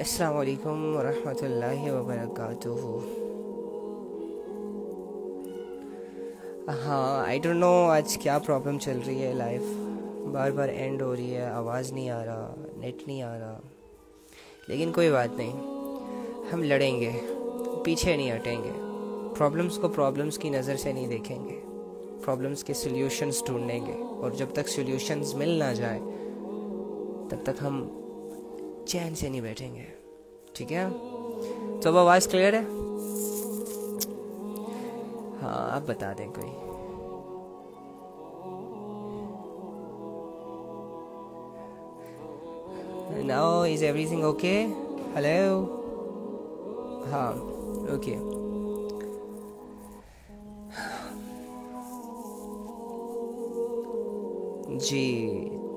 السلام علیکم ورحمۃ اللہ وبرکاتہ۔ ہاں آئی ڈونٹ نو آج کیا پرابلم چل رہی ہے، لائف بار بار اینڈ ہو رہی ہے، آواز نہیں آ رہا، نیٹ نہیں آ رہا، لیکن کوئی بات نہیں، ہم لڑیں گے، پیچھے نہیں ہٹیں گے، پرابلمس کو پرابلمس کی نظر سے نہیں دیکھیں گے، پرابلمس کے سلیوشنز ڈھونڈیں گے، اور جب تک سلیوشنز مل نہ جائے تب تک ہم چین سے نہیں بیٹھیں گے، ٹھیک ہے؟ تو اب آواز کلیئر ہے؟ ہاں آپ بتا دیں کوئی۔ Now is every thing okay? Hello? ہاں اوکے۔ جی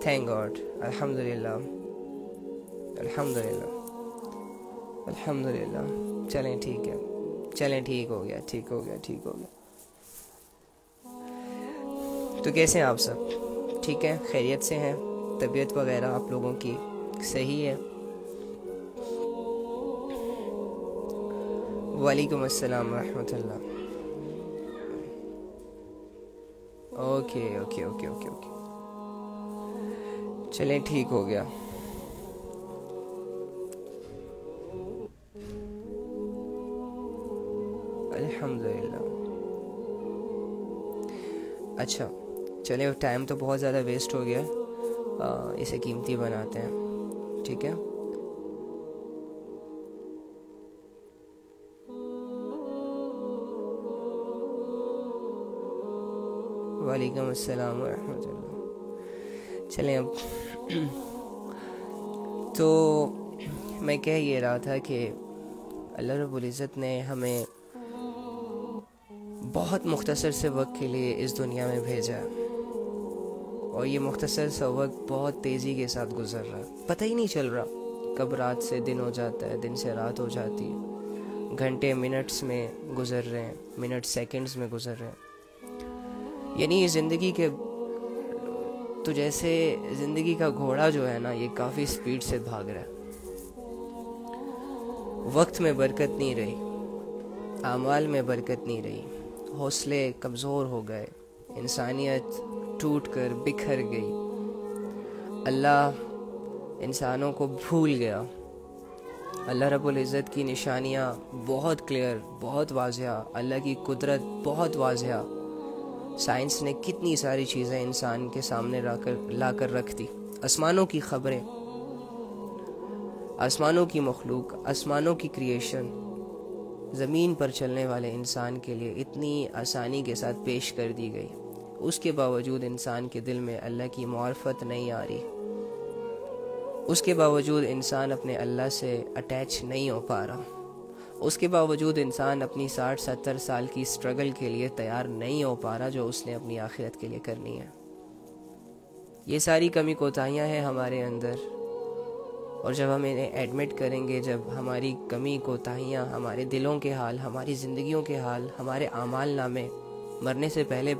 تھینک گاڈ، الحمد للہ الحمد للہ الحمد للہ۔ چلیں ٹھیک ہے، چلیں ٹھیک ہو گیا، ٹھیک ہو گیا، ٹھیک ہو گیا۔ تو کیسے ہیں آپ سب؟ ٹھیک ہے، خیریت سے ہیں؟ طبیعت وغیرہ آپ لوگوں کی صحیح ہے؟ وعلیکم السلام ورحمۃ اللہ۔ Okay okay okay okay okay, چلیں ٹھیک ہو گیا۔ الحمد للہ۔ اچھا چلیں، ٹائم تو بہت زیادہ ویسٹ ہو گیا، اسے قیمتی بناتے ہیں، ٹھیک ہے؟ وعلیکم السلام ورحمۃ اللہ۔ چلیں اب تو میں کہہ یہ رہا تھا کہ اللہ رب العزت نے ہمیں بہت مختصر سے وقت کے لیے اس دنیا میں بھیجا، اور یہ مختصر سا وقت بہت تیزی کے ساتھ گزر رہا ہے، پتہ ہی نہیں چل رہا کب رات سے دن ہو جاتا ہے، دن سے رات ہو جاتی ہے، گھنٹے منٹس میں گزر رہے ہیں، منٹ سیکنڈز میں گزر رہے ہیں۔ یعنی یہ زندگی کے تو جیسے زندگی کا گھوڑا جو ہے نا، یہ کافی سپیڈ سے بھاگ رہا ہے، وقت میں برکت نہیں رہی، اعمال میں برکت نہیں رہی، حوصلے کمزور ہو گئے، انسانیت ٹوٹ کر بکھر گئی، اللہ انسانوں کو بھول گیا۔ اللہ رب العزت کی نشانیاں بہت کلیئر، بہت واضح، اللہ کی قدرت بہت واضح، سائنس نے کتنی ساری چیزیں انسان کے سامنے لا کر رکھ دی، آسمانوں کی خبریں، آسمانوں کی مخلوق، آسمانوں کی کریشن زمین پر چلنے والے انسان کے لیے اتنی آسانی کے ساتھ پیش کر دی گئی، اس کے باوجود انسان کے دل میں اللہ کی معرفت نہیں آ رہی، اس کے باوجود انسان اپنے اللہ سے اٹیچ نہیں ہو پا رہا، اس کے باوجود انسان اپنی 60-70 سال کی سٹرگل کے لیے تیار نہیں ہو پا رہا جو اس نے اپنی آخرت کے لیے کرنی ہے۔ یہ ساری کمی کوتاہیاں ہیں ہمارے اندر، اور جب ہم انہیں ایڈمٹ کریں گے، جب ہماری کمی کوتاہیاں، ہمارے دلوں کے حال، ہماری زندگیوں کے حال، ہمارے اعمال نامے مرنے سے پہلے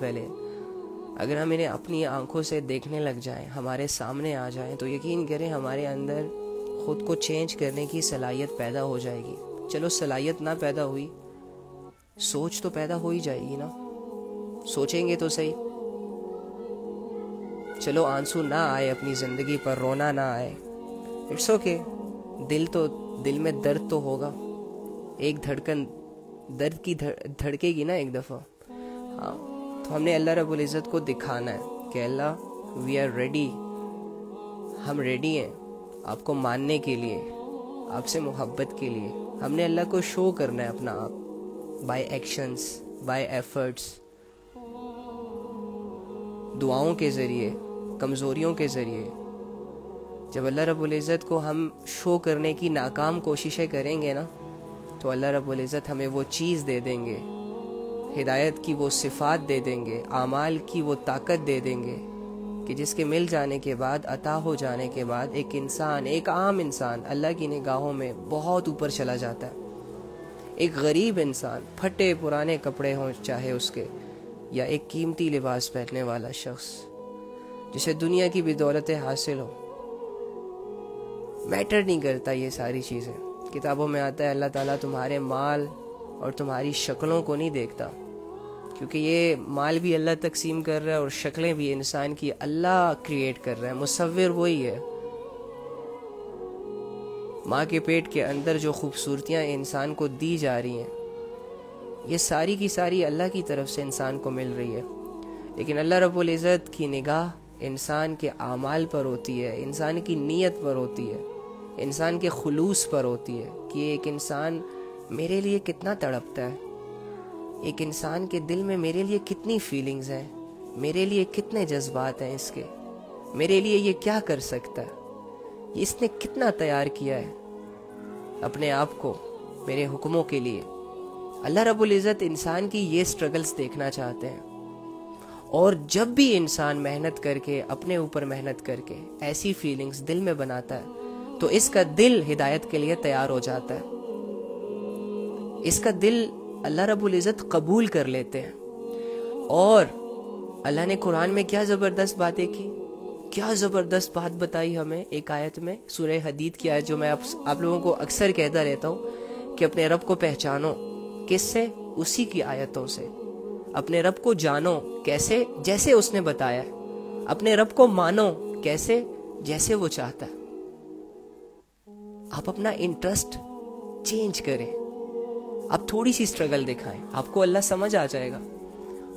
اگر ہم انہیں اپنی آنکھوں سے دیکھنے لگ جائیں، ہمارے سامنے آ جائیں، تو یقین کریں ہمارے اندر خود کو چینج کرنے کی صلاحیت پیدا ہو جائے گی۔ چلو صلاحیت نہ پیدا ہوئی، سوچ تو پیدا ہو ہی جائے گی نا، سوچیں گے تو صحیح۔ چلو آنسو نہ آئے اپنی زندگی پر، رونا نہ آئے، اٹس اوکے، دل میں درد تو ہوگا، ایک دھڑکن درد کی دھڑکے گی نا ایک دفعہ، ہاں، تو ہم نے اللہ رب العزت کو دکھانا ہے کہ اللہ وی آر ریڈی، ہم ریڈی ہیں آپ کو ماننے کے لیے، آپ سے محبت کے لیے، ہم نے اللہ کو شو کرنا ہے اپنا آپ، بائی ایکشنز، بائی ایفرٹس، دعاؤں کے ذریعے، کمزوریوں کے ذریعے۔ جب اللہ رب العزت کو ہم شو کرنے کی ناکام کوششیں کریں گے نا، تو اللہ رب العزت ہمیں وہ چیز دے دیں گے، ہدایت کی وہ صفات دے دیں گے، اعمال کی وہ طاقت دے دیں گے کہ جس کے مل جانے کے بعد، عطا ہو جانے کے بعد، ایک انسان، ایک عام انسان اللہ کی نگاہوں میں بہت اوپر چلا جاتا ہے۔ ایک غریب انسان، پھٹے پرانے کپڑے ہوں چاہے اس کے، یا ایک قیمتی لباس پہننے والا شخص جسے دنیا کی بھی دولتیں حاصل ہو، میٹر نہیں کرتا یہ ساری چیزیں. کتابوں میں آتا ہے اللہ تعالیٰ تمہارے مال اور تمہاری شکلوں کو نہیں دیکھتا، کیونکہ یہ مال بھی اللہ تقسیم کر رہا ہے اور شکلیں بھی انسان کی اللہ کریٹ کر رہا ہے، مصور وہی ہے. ماں کے پیٹ کے اندر جو خوبصورتیاں انسان کو دی جا رہی ہیں یہ ساری کی ساری اللہ کی طرف سے انسان کو مل رہی ہے. لیکن اللہ رب العزت کی نگاہ انسان کے اعمال پر ہوتی ہے، انسان کی نیت پر ہوتی ہے، انسان کے خلوص پر ہوتی ہے کہ ایک انسان میرے لیے کتنا تڑپتا ہے، ایک انسان کے دل میں میرے لیے کتنی فیلنگز ہیں، میرے لیے کتنے جذبات ہیں، اس کے میرے لیے یہ کیا کر سکتا ہے، اس نے کتنا تیار کیا ہے اپنے آپ کو میرے حکموں کے لیے. اللہ رب العزت انسان کی یہ سٹرگلز دیکھنا چاہتے ہیں. اور جب بھی انسان محنت کر کے اپنے اوپر محنت کر کے ایسی فیلنگز دل میں بناتا ہے تو اس کا دل ہدایت کے لیے تیار ہو جاتا ہے، اس کا دل اللہ رب العزت قبول کر لیتے ہیں. اور اللہ نے قرآن میں کیا زبردست باتیں کی، کیا زبردست بات بتائی ہمیں ایک آیت میں، سورہ حدید کی آیت جو میں آپ لوگوں کو اکثر کہتا رہتا ہوں کہ اپنے رب کو پہچانو. کس سے؟ اسی کی آیتوں سے. اپنے رب کو جانو کیسے؟ جیسے اس نے بتایا ہے. اپنے رب کو مانو کیسے؟ جیسے وہ چاہتا ہے. آپ اپنا انٹرسٹ چینج کریں، آپ تھوڑی سی سٹرگل دکھائیں، آپ کو اللہ سمجھ آ جائے گا.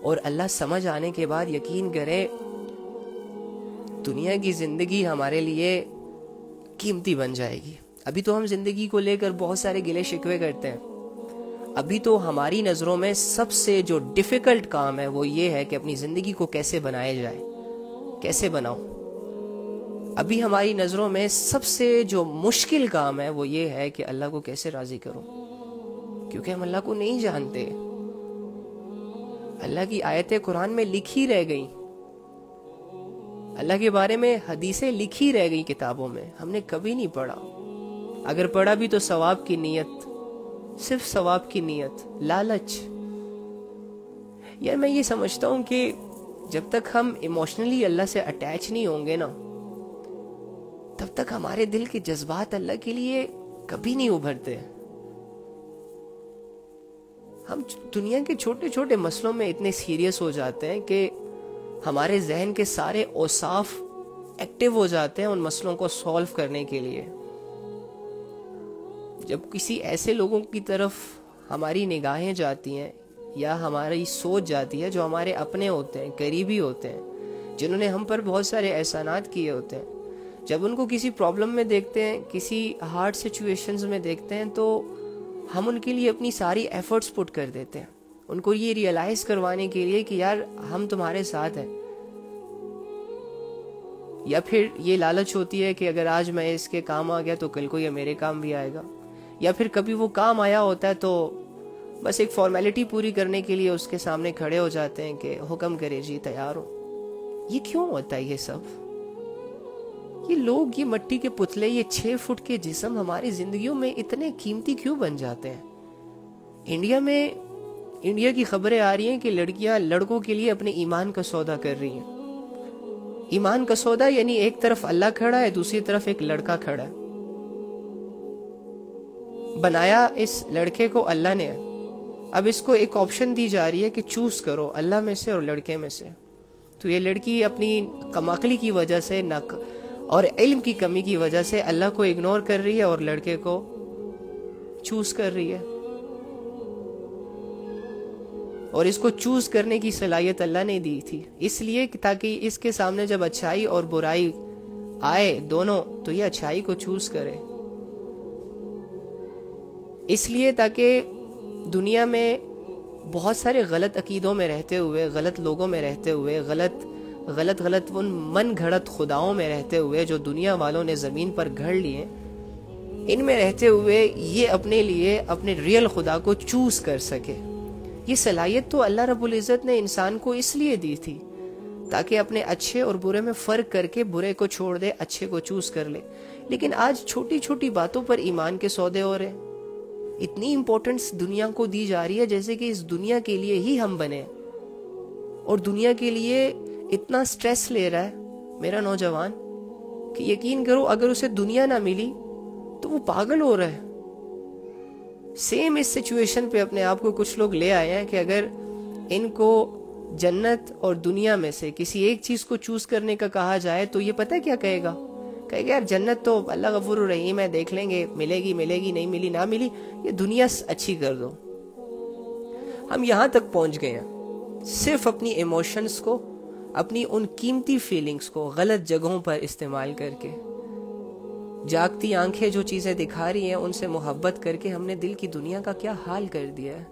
اور اللہ سمجھ آنے کے بعد یقین کریں دنیا کی زندگی ہمارے لیے قیمتی بن جائے گی. ابھی تو ہم زندگی کو لے کر بہت سارے گلے شکوے کرتے ہیں. ابھی تو ہماری نظروں میں سب سے جو ڈیفیکلٹ کام ہے وہ یہ ہے کہ اپنی زندگی کو کیسے بنایا جائے، کیسے بناؤ. ابھی ہماری نظروں میں سب سے جو مشکل کام ہے وہ یہ ہے کہ اللہ کو کیسے راضی کروں، کیونکہ ہم اللہ کو نہیں جانتے. اللہ کی آیتیں قرآن میں لکھی رہ گئیں، اللہ کے بارے میں حدیثیں لکھی رہ گئی کتابوں میں، ہم نے کبھی نہیں پڑھا. اگر پڑھا بھی تو ثواب کی نیت، صرف ثواب کی نیت، لالچ. یار میں یہ سمجھتا ہوں کہ جب تک ہم ایموشنلی اللہ سے اٹیچ نہیں ہوں گے نا تب تک ہمارے دل کے جذبات اللہ کے لیے کبھی نہیں ابھرتے. ہم دنیا کے چھوٹے چھوٹے مسئلوں میں اتنے سیریس ہو جاتے ہیں کہ ہمارے ذہن کے سارے اوصاف ایکٹیو ہو جاتے ہیں ان مسئلوں کو سولو کرنے کے لیے. جب کسی ایسے لوگوں کی طرف ہماری نگاہیں جاتی ہیں یا ہماری سوچ جاتی ہے جو ہمارے اپنے ہوتے ہیں، قریبی ہوتے ہیں، جنہوں نے ہم پر بہت سارے احسانات کیے ہوتے ہیں، جب ان کو کسی پرابلم میں دیکھتے ہیں، کسی ہارڈ سچویشنز میں دیکھتے ہیں تو ہم ان کے لیے اپنی ساری ایفرٹس پٹ کر دیتے ہیں، ان کو یہ ریئلائز کروانے کے لیے کہ یار ہم تمہارے ساتھ ہیں. یا پھر یہ لالچ ہوتی ہے کہ اگر آج میں اس کے کام آ گیا تو کل کو یہ میرے کام بھی آئے گا. یا پھر کبھی وہ کام آیا ہوتا ہے تو بس ایک فارمیلٹی پوری کرنے کے لیے اس کے سامنے کھڑے ہو جاتے ہیں کہ حکم کرے جی تیار ہو. یہ کیوں ہوتا ہے یہ سب؟ یہ لوگ، یہ مٹی کے پتلے، یہ 6 فٹ کے جسم ہماری زندگیوں میں اتنے قیمتی کیوں بن جاتے ہیں؟ انڈیا کی خبریں آ رہی ہیں کہ لڑکیاں لڑکوں کے لیے اپنے ایمان کا سودا کر رہی ہیں. ایمان کا سودا یعنی ایک طرف اللہ کھڑا ہے، دوسری طرف ایک لڑکا کھڑا ہے. بنایا اس لڑکے کو اللہ نے، اب اس کو ایک آپشن دی جا رہی ہے کہ چوز کرو اللہ میں سے اور لڑکے میں سے. تو یہ لڑکی اپنی کم عقلی کی وجہ سے اور علم کی کمی کی وجہ سے اللہ کو اگنور کر رہی ہے اور لڑکے کو چوز کر رہی ہے. اور اس کو چوز کرنے کی صلاحیت اللہ نے دی تھی اس لیے تاکہ اس کے سامنے جب اچھائی اور برائی آئے دونوں تو یہ اچھائی کو چوز کرے. اس لیے تاکہ دنیا میں بہت سارے غلط عقیدوں میں رہتے ہوئے، غلط لوگوں میں رہتے ہوئے، غلط ان من گھڑت خداؤں میں رہتے ہوئے جو دنیا والوں نے زمین پر گھڑ لیے، ان میں رہتے ہوئے یہ اپنے لیے اپنے ریئل خدا کو چوز کر سکے. یہ صلاحیت تو اللہ رب العزت نے انسان کو اس لیے دی تھی تاکہ اپنے اچھے اور برے میں فرق کر کے برے کو چھوڑ دے، اچھے کو چوز کر لے. لیکن آج چھوٹی چھوٹی باتوں پر ایمان کے سودے ہو رہے ہیں. اتنی امپورٹنس دنیا کو دی جا رہی ہے جیسے کہ اس دنیا کے لیے ہی ہم بنے، اور دنیا کے لیے اتنا سٹریس لے رہا ہے میرا نوجوان کہ یقین کرو اگر اسے دنیا نہ ملی تو وہ پاگل ہو رہا ہے. سیم اس سچویشن پہ اپنے آپ کو کچھ لوگ لے آئے ہیں کہ اگر ان کو جنت اور دنیا میں سے کسی ایک چیز کو چوز کرنے کا کہا جائے تو یہ پتہ کیا کہے گا یار جنت تو اللہ غفور الرحیم ہے, دیکھ لیں گے, ملے گی نہیں ملی نہ ملی, یہ دنیا اچھی کر دو. ہم یہاں تک پہنچ گئے ہیں صرف اپنی ایموشنز کو, اپنی ان قیمتی فیلنگز کو غلط جگہوں پر استعمال کر کے. جاگتی آنکھیں جو چیزیں دکھا رہی ہیں ان سے محبت کر کے ہم نے دل کی دنیا کا کیا حال کر دیا ہے.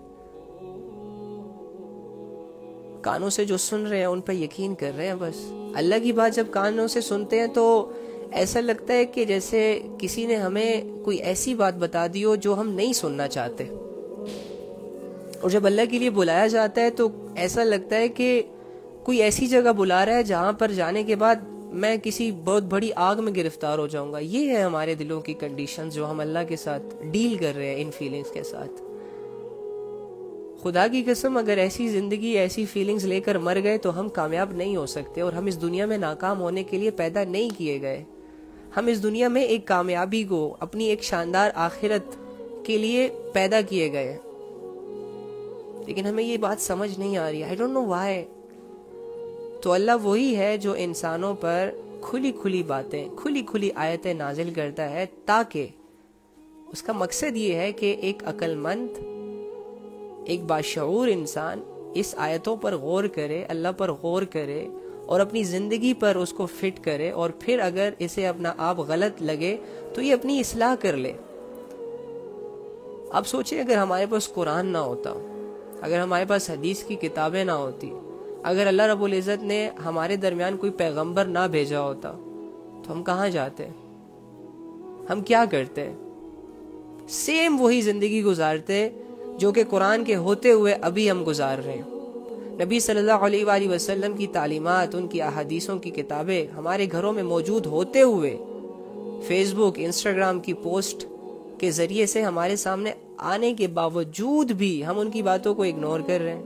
کانوں سے جو سن رہے ہیں ان پہ یقین کر رہے ہیں بس. اللہ کی بات جب کانوں سے سنتے ہیں تو ایسا لگتا ہے کہ جیسے کسی نے ہمیں کوئی ایسی بات بتا دی ہو جو ہم نہیں سننا چاہتے. اور جب اللہ کے لیے بلایا جاتا ہے تو ایسا لگتا ہے کہ کوئی ایسی جگہ بلا رہا ہے جہاں پر جانے کے بعد میں کسی بہت بڑی آگ میں گرفتار ہو جاؤں گا. یہ ہے ہمارے دلوں کی کنڈیشنز جو ہم اللہ کے ساتھ ڈیل کر رہے ہیں ان فیلنگز کے ساتھ. خدا کی قسم اگر ایسی زندگی ایسی فیلنگز لے کر مر گئے تو ہم کامیاب نہیں ہو سکتے, اور ہم اس دنیا میں ناکام ہونے کے لیے پیدا نہیں کیے گئے. ہم اس دنیا میں ایک کامیابی کو, اپنی ایک شاندار آخرت کے لیے پیدا کیے گئے. لیکن ہمیں یہ بات سمجھ نہیں آ رہی. I don't know why. تو اللہ وہی ہے جو انسانوں پر کھلی باتیں, کھلی آیتیں نازل کرتا ہے تاکہ اس کا مقصد یہ ہے کہ ایک عقل مند, ایک باشعور انسان اس آیتوں پر غور کرے, اللہ پر غور کرے اور اپنی زندگی پر اس کو فٹ کرے, اور پھر اگر اسے اپنا آپ غلط لگے تو یہ اپنی اصلاح کر لے. اب سوچیں اگر ہمارے پاس قرآن نہ ہوتا, اگر ہمارے پاس حدیث کی کتابیں نہ ہوتی, اگر اللہ رب العزت نے ہمارے درمیان کوئی پیغمبر نہ بھیجا ہوتا تو ہم کہاں جاتے, ہم کیا کرتے؟ سیم وہی زندگی گزارتے جو کہ قرآن کے ہوتے ہوئے ابھی ہم گزار رہے ہیں. نبی صلی اللہ علیہ وآلہ وسلم کی تعلیمات, ان کی احادیثوں کی کتابیں ہمارے گھروں میں موجود ہوتے ہوئے فیس بک, انسٹاگرام کی پوسٹ کے ذریعے سے ہمارے سامنے آنے کے باوجود بھی ہم ان کی باتوں کو اگنور کر رہے ہیں.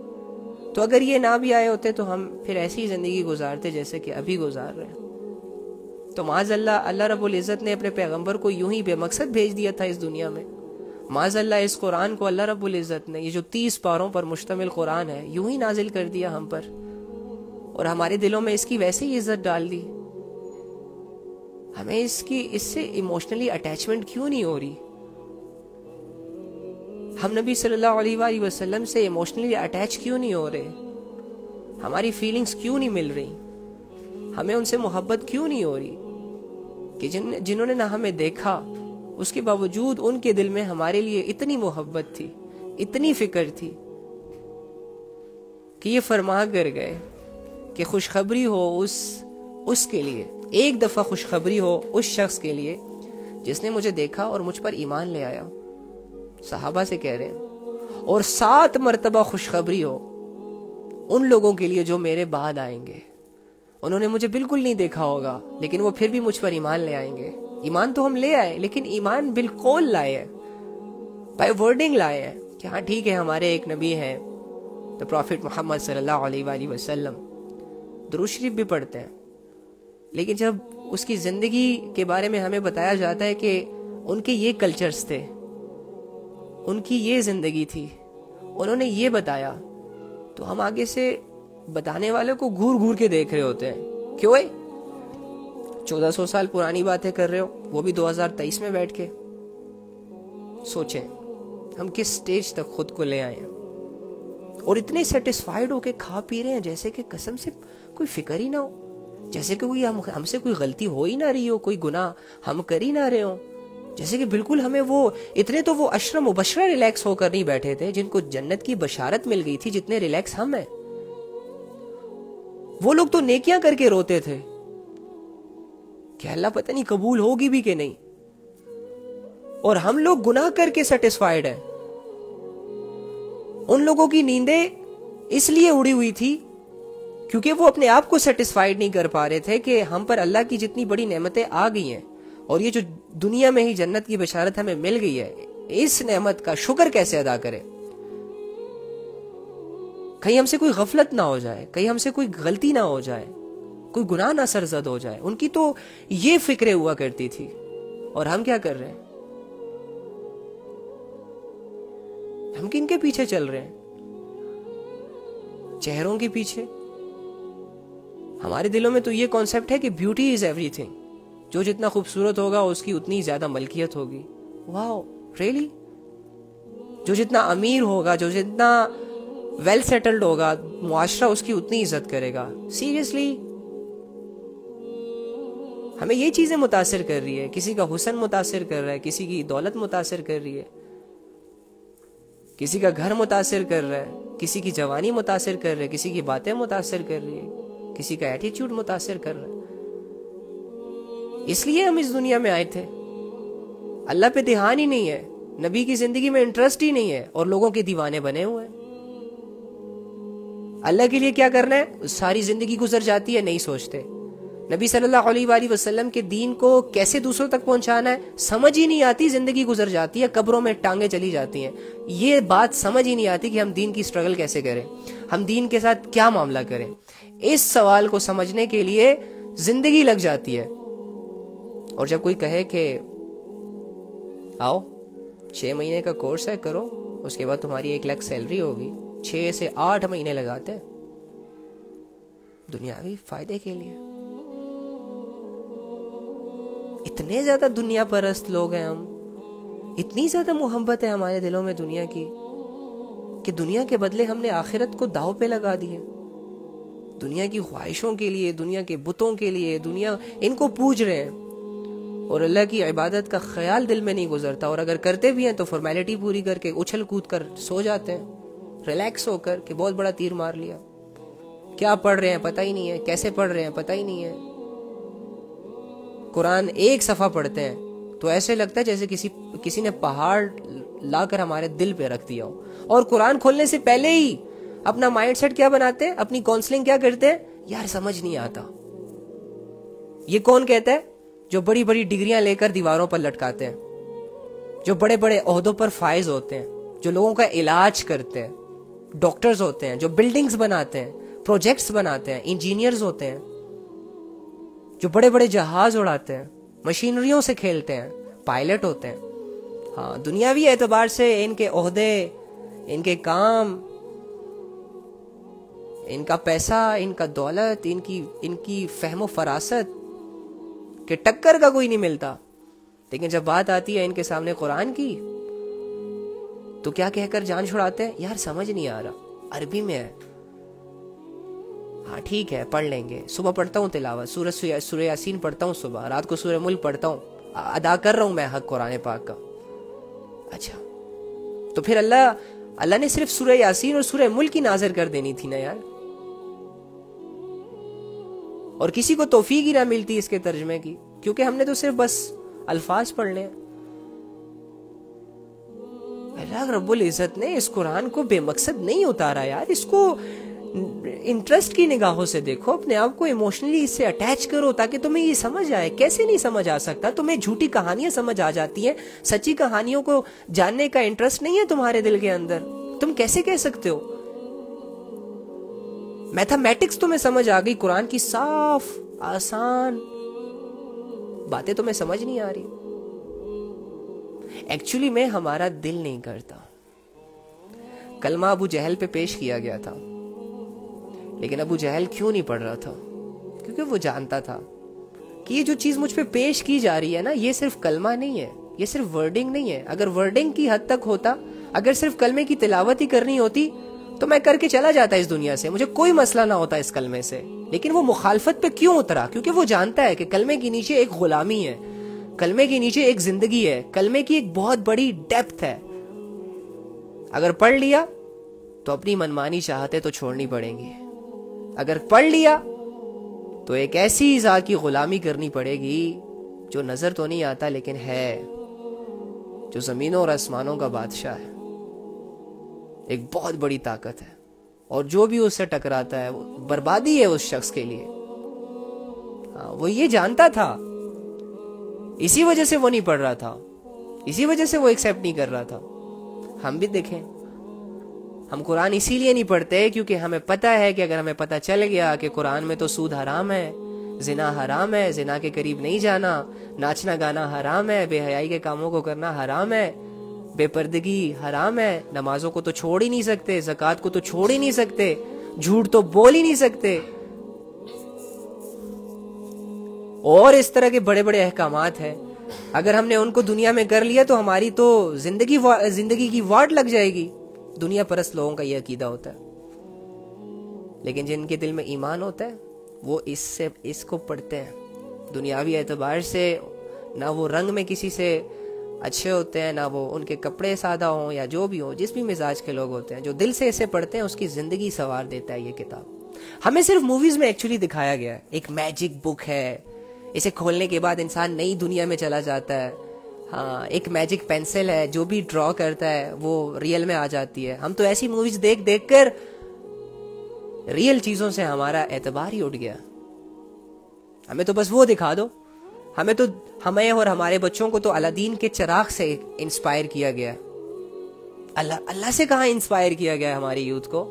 تو اگر یہ نہ بھی آئے ہوتے تو ہم پھر ایسی زندگی گزارتے جیسے کہ ابھی گزار رہے ہیں. تو معاذ اللہ رب العزت نے اپنے پیغمبر کو یوں ہی بے مقصد بھیج دیا تھا اس دنیا میں. معاذ اللہ اس قرآن کو اللہ رب العزت نے, یہ جو 30 پاروں پر مشتمل قرآن ہے, یوں ہی نازل کر دیا ہم پر, اور ہمارے دلوں میں اس کی ویسے ہی عزت ڈال دی. ہمیں اس سے ایموشنلی اٹیچمنٹ کیوں نہیں ہو رہی؟ ہم نبی صلی اللہ علیہ وآلہ وسلم سے ایموشنلی اٹیچ کیوں نہیں ہو رہے؟ ہماری فیلنگز کیوں نہیں مل رہی؟ ہمیں ان سے محبت کیوں نہیں ہو رہی کہ جنہوں نے نہ ہمیں دیکھا, اس کے باوجود ان کے دل میں ہمارے لیے اتنی محبت تھی, اتنی فکر تھی کہ یہ فرما کر گئے کہ خوشخبری ہو اس کے لیے, ایک دفعہ خوشخبری ہو اس شخص کے لیے جس نے مجھے دیکھا اور مجھ پر ایمان لے آیا. صحابہ سے کہہ رہے ہیں, اور 7 مرتبہ خوشخبری ہو ان لوگوں کے لیے جو میرے بعد آئیں گے. انہوں نے مجھے بالکل نہیں دیکھا ہوگا لیکن وہ پھر بھی مجھ پر ایمان لے آئیں گے. ایمان تو ہم لے آئے لیکن ایمان بالقول لائے ہیں, بائی ورڈنگ لائے ہیں کہ ہاں ٹھیک ہے ہمارے ایک نبی ہیں تو پروفٹ محمد صلی اللہ علیہ وآلہ وسلم, درود شریف بھی پڑھتے ہیں. لیکن جب اس کی زندگی کے بارے میں ہمیں بتایا جاتا ہے کہ ان کے یہ کلچرز تھے, ان کی یہ زندگی تھی, انہوں نے یہ بتایا, تو ہم آگے سے بتانے والے کو گھور گھور کے دیکھ رہے ہوتے ہیں. کیوں ہے 1400 سال پرانی باتیں کر رہے ہو, وہ بھی 2023 میں بیٹھ کے. سوچیں ہم کس سٹیج تک خود کو لے آئے ہیں, اور اتنے سیٹسفائیڈ ہو کے کھا پی رہے ہیں جیسے کہ قسم سے کوئی فکر ہی نہ ہو, جیسے کہ کوئی ہم سے کوئی غلطی ہو ہی نہ رہی ہو, کوئی گناہ ہم کر ہی نہ رہے ہوں, جیسے کہ بالکل ہمیں وہ اتنے تو وہ اشرا مبشرہ ریلیکس ہو کر نہیں بیٹھے تھے جن کو جنت کی بشارت مل گئی تھی جتنے ریلیکس ہم ہیں. وہ لوگ تو نیکیاں کر کے روتے تھے کہ اللہ پتہ نہیں قبول ہوگی بھی کہ نہیں, اور ہم لوگ گناہ کر کے سیٹسفائیڈ ہیں. ان لوگوں کی نیندیں اس لیے اڑی ہوئی تھی کیونکہ وہ اپنے آپ کو سیٹسفائیڈ نہیں کر پا رہے تھے کہ ہم پر اللہ کی جتنی بڑی نعمتیں آ گئی ہیں, اور یہ جو دنیا میں ہی جنت کی بشارت ہمیں مل گئی ہے, اس نعمت کا شکر کیسے ادا کریں. کہیں ہم سے کوئی غفلت نہ ہو جائے, کہیں ہم سے کوئی غلطی نہ ہو جائے, کوئی گناہ نہ سرزد ہو جائے. ان کی تو یہ فکریں ہوا کرتی تھی, اور ہم کیا کر رہے ہیں؟ ہم کن کے پیچھے چل رہے ہیں؟ چہروں کے پیچھے؟ ہمارے دلوں میں تو یہ کانسیپٹ ہے کہ بیوٹی از ایوری تھنگ، جو جتنا خوبصورت ہوگا اس کی اتنی زیادہ ملکیت ہوگی. واو ریئلی؟ جو جتنا امیر ہوگا، جو جتنا ویل سیٹلڈ ہوگا، معاشرہ اس کی اتنی عزت کرے گا. سیریسلی؟ ہمیں یہ چیزیں متاثر کر رہی ہے، کسی کا حسن متاثر کر رہا ہے، کسی کی دولت متاثر کر رہی ہے، کسی کا گھر متاثر کر رہا ہے، کسی کی جوانی متاثر کر رہا ہے، کسی کی باتیں متاثر کر رہی ہے، کسی کا ایٹیچیوڈ متاثر کر رہا ہے. اس لیے ہم اس دنیا میں آئے تھے. اللہ پہ دھیان ہی نہیں ہے، نبی کی زندگی میں انٹرسٹ ہی نہیں ہے، اور لوگوں کے دیوانے بنے ہوئے ہیں. اللہ کے لیے کیا کرنا ہے، ساری زندگی گزر جاتی ہے، نہیں سوچتے. نبی صلی اللہ علیہ وآلہ وسلم کے دین کو کیسے دوسروں تک پہنچانا ہے سمجھ ہی نہیں آتی، زندگی گزر جاتی ہے، قبروں میں ٹانگیں چلی جاتی ہیں. یہ بات سمجھ ہی نہیں آتی کہ ہم دین کی سٹرگل کیسے کریں، ہم دین کے ساتھ کیا معاملہ کریں. اس سوال کو سمجھنے کے لیے زندگی لگ جاتی ہے. اور جب کوئی کہے کہ آؤ 6 مہینے کا کورس ہے، کرو، اس کے بعد تمہاری 1 لاکھ سیلری ہوگی، 6 سے 8 مہینے لگاتے ہیں دنیاوی فائدے کے لیے. اتنے زیادہ دنیا پرست لوگ ہیں ہم، اتنی زیادہ محبت ہے ہمارے دلوں میں دنیا کی کہ دنیا کے بدلے ہم نے آخرت کو داؤ پہ لگا دی ہے. دنیا کی خواہشوں کے لیے، دنیا کے بتوں کے لیے، دنیا ان کو پوج رہے ہیں، اور اللہ کی عبادت کا خیال دل میں نہیں گزرتا. اور اگر کرتے بھی ہیں تو فارمیلٹی پوری کر کے اچھل کود کر سو جاتے ہیں، ریلیکس ہو کر کہ بہت بڑا تیر مار لیا. کیا پڑھ رہے ہیں پتہ ہی نہیں ہے، کیسے پڑھ رہے ہیں پتہ ہی نہیں ہے. قرآن 1 صفحہ پڑھتے ہیں تو ایسے لگتا ہے جیسے کسی نے پہاڑ لا کر ہمارے دل پہ رکھ دیا ہو. اور قرآن کھولنے سے پہلے ہی اپنا مائنڈ سیٹ کیا بناتے ہیں، اپنی کاؤنسلنگ کیا کرتے ہیں، یار سمجھ نہیں آتا. یہ کون کہتا ہے؟ جو بڑی بڑی ڈگریاں لے کر دیواروں پر لٹکاتے ہیں، جو بڑے بڑے عہدوں پر فائز ہوتے ہیں، جو لوگوں کا علاج کرتے ہیں، ڈاکٹرز ہوتے ہیں، جو بلڈنگز بناتے ہیں، پروجیکٹس بناتے ہیں، انجینئرز ہوتے ہیں، جو بڑے بڑے جہاز اڑاتے ہیں، مشینریوں سے کھیلتے ہیں، پائلٹ ہوتے ہیں. ہاں دنیاوی اعتبار سے ان کے عہدے، ان کے کام، ان کا پیسہ، ان کا دولت، ان کی فہم و فراست کہ ٹکر کا کوئی نہیں ملتا. لیکن جب بات آتی ہے ان کے سامنے قرآن کی تو کیا کہہ کر جان چھڑاتے ہیں، یار سمجھ نہیں آ رہا، عربی میں ہے. ہاں ٹھیک ہے پڑھ لیں گے، صبح پڑھتا ہوں تلاوت، سورہ یاسین پڑھتا ہوں، صبح رات کو سورہ ملک پڑھتا ہوں، ادا کر رہا ہوں میں حق قرآن پاک کا. اچھا تو پھر اللہ نے صرف سورہ یاسین اور سورہ ملک ہی نازل کر دینی تھی نا یار، اور کسی کو توفیق ہی نہ ملتی اس کے ترجمے کی، کیونکہ ہم نے تو صرف بس الفاظ پڑھنے ہیں. اللہ رب العزت نے اس قرآن کو بے مقصد نہیں اتارا یار، اس کو انٹرسٹ کی نگاہوں سے دیکھو، اپنے آپ کو ایموشنلی اس سے اٹیچ کرو تاکہ تمہیں یہ سمجھ آئے. کیسے نہیں سمجھ آ سکتا؟ تمہیں جھوٹی کہانیاں سمجھ آ جاتی ہیں، سچی کہانیوں کو جاننے کا انٹرسٹ نہیں ہے تمہارے دل کے اندر. تم کیسے کہہ سکتے ہو؟ میتھمیٹکس تمہیں سمجھ آ گئی، قرآن کی صاف آسان باتیں تمہیں سمجھ نہیں آ رہی. ایکچولی میں ہمارا دل نہیں کرتا. کلمہ ابو جہل پہ پیش کیا گیا تھا، لیکن ابو جہل کیوں نہیں پڑھ رہا تھا؟ کیونکہ وہ جانتا تھا کہ یہ جو چیز مجھ پہ پیش کی جا رہی ہے نا، یہ صرف کلمہ نہیں ہے، یہ صرف ورڈنگ نہیں ہے. اگر ورڈنگ کی حد تک ہوتا، اگر صرف کلمے کی تلاوت ہی کرنی ہوتی تو میں کر کے چلا جاتا اس دنیا سے، مجھے کوئی مسئلہ نہ ہوتا اس کلمے سے. لیکن وہ مخالفت پہ کیوں اترا؟ کیونکہ وہ جانتا ہے کہ کلمے کے نیچے ایک غلامی ہے، کلمے کے نیچے ایک زندگی ہے، کلمے کی ایک بہت بڑی ڈیپتھ ہے. اگر پڑھ لیا تو اپنی منمانی چاہتے تو چھوڑنی پڑیں گی، اگر پڑھ لیا تو ایک ایسی ذات کی غلامی کرنی پڑے گی جو نظر تو نہیں آتا لیکن ہے، جو زمینوں اور آسمانوں کا بادشاہ ہے. ایک بہت بڑی طاقت ہے، اور جو بھی اس سے ٹکراتا ہے وہ بربادی ہے اس شخص کے لیے. وہ یہ جانتا تھا، اسی وجہ سے وہ نہیں پڑھ رہا تھا، اسی وجہ سے وہ ایکسیپٹ نہیں کر رہا تھا. ہم بھی دیکھیں، ہم قرآن اسی لیے نہیں پڑھتے کیونکہ ہمیں پتہ ہے کہ اگر ہمیں پتہ چل گیا کہ قرآن میں تو سود حرام ہے، زنا حرام ہے، زنا کے قریب نہیں جانا، ناچنا گانا حرام ہے، بے حیائی کے کاموں کو کرنا حرام ہے، بے پردگی حرام ہے، نمازوں کو تو چھوڑ ہی نہیں سکتے، زکوٰۃ کو تو چھوڑ ہی نہیں سکتے، جھوٹ تو بول ہی نہیں سکتے، اور اس طرح کے بڑے بڑے احکامات ہیں. اگر ہم نے ان کو دنیا میں کر لیا تو ہماری تو زندگی کی واٹ لگ جائے گی. دنیا پرست لوگوں کا یہ عقیدہ ہوتا ہے. لیکن جن کے دل میں ایمان ہوتا ہے وہ اس کو پڑھتے ہیں. دنیاوی اعتبار سے نہ وہ رنگ میں کسی سے اچھے ہوتے ہیں، نہ وہ ان کے کپڑے سادہ ہوں یا جو بھی ہوں، جس بھی مزاج کے لوگ ہوتے ہیں، جو دل سے اسے پڑھتے ہیں اس کی زندگی سنوار دیتا ہے یہ کتاب. ہمیں صرف موویز میں ایکچولی دکھایا گیا ہے، ایک میجک بک ہے، اسے کھولنے کے بعد انسان نئی دنیا میں چلا جاتا ہے. ہاں، ایک میجک پینسل ہے، جو بھی ڈرا کرتا ہے وہ ریئل میں آ جاتی ہے. ہم تو ایسی موویز دیکھ دیکھ کر ریئل چیزوں سے ہمارا اعتبار ہی اٹھ گیا. ہمیں تو بس وہ دکھا دو. ہمیں اور ہمارے بچوں کو تو الادین کے چراغ سے انسپائر کیا گیا. اللہ سے کہاں انسپائر کیا گیا ہماری یوتھ کو؟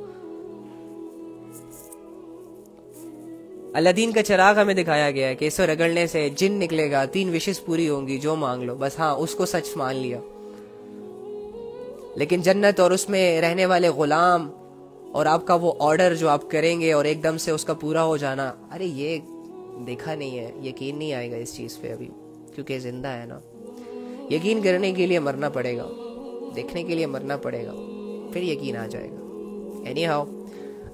الادین کا چراغ ہمیں دکھایا گیا ہے کہ اسے رگڑنے سے جن نکلے گا، 3 وشز پوری ہوں گی، جو مانگ لو. بس ہاں، اس کو سچ مان لیا. لیکن جنت اور اس میں رہنے والے غلام اور آپ کا وہ آرڈر جو آپ کریں گے اور ایک دم سے اس کا پورا ہو جانا، ارے یہ دیکھا نہیں ہے، یقین نہیں آئے گا اس چیز پہ ابھی، کیونکہ زندہ ہے نا. یقین کرنے کے لیے مرنا پڑے گا، دیکھنے کے لیے مرنا پڑے گا، پھر یقین آ جائے گا. اینی ہاؤ،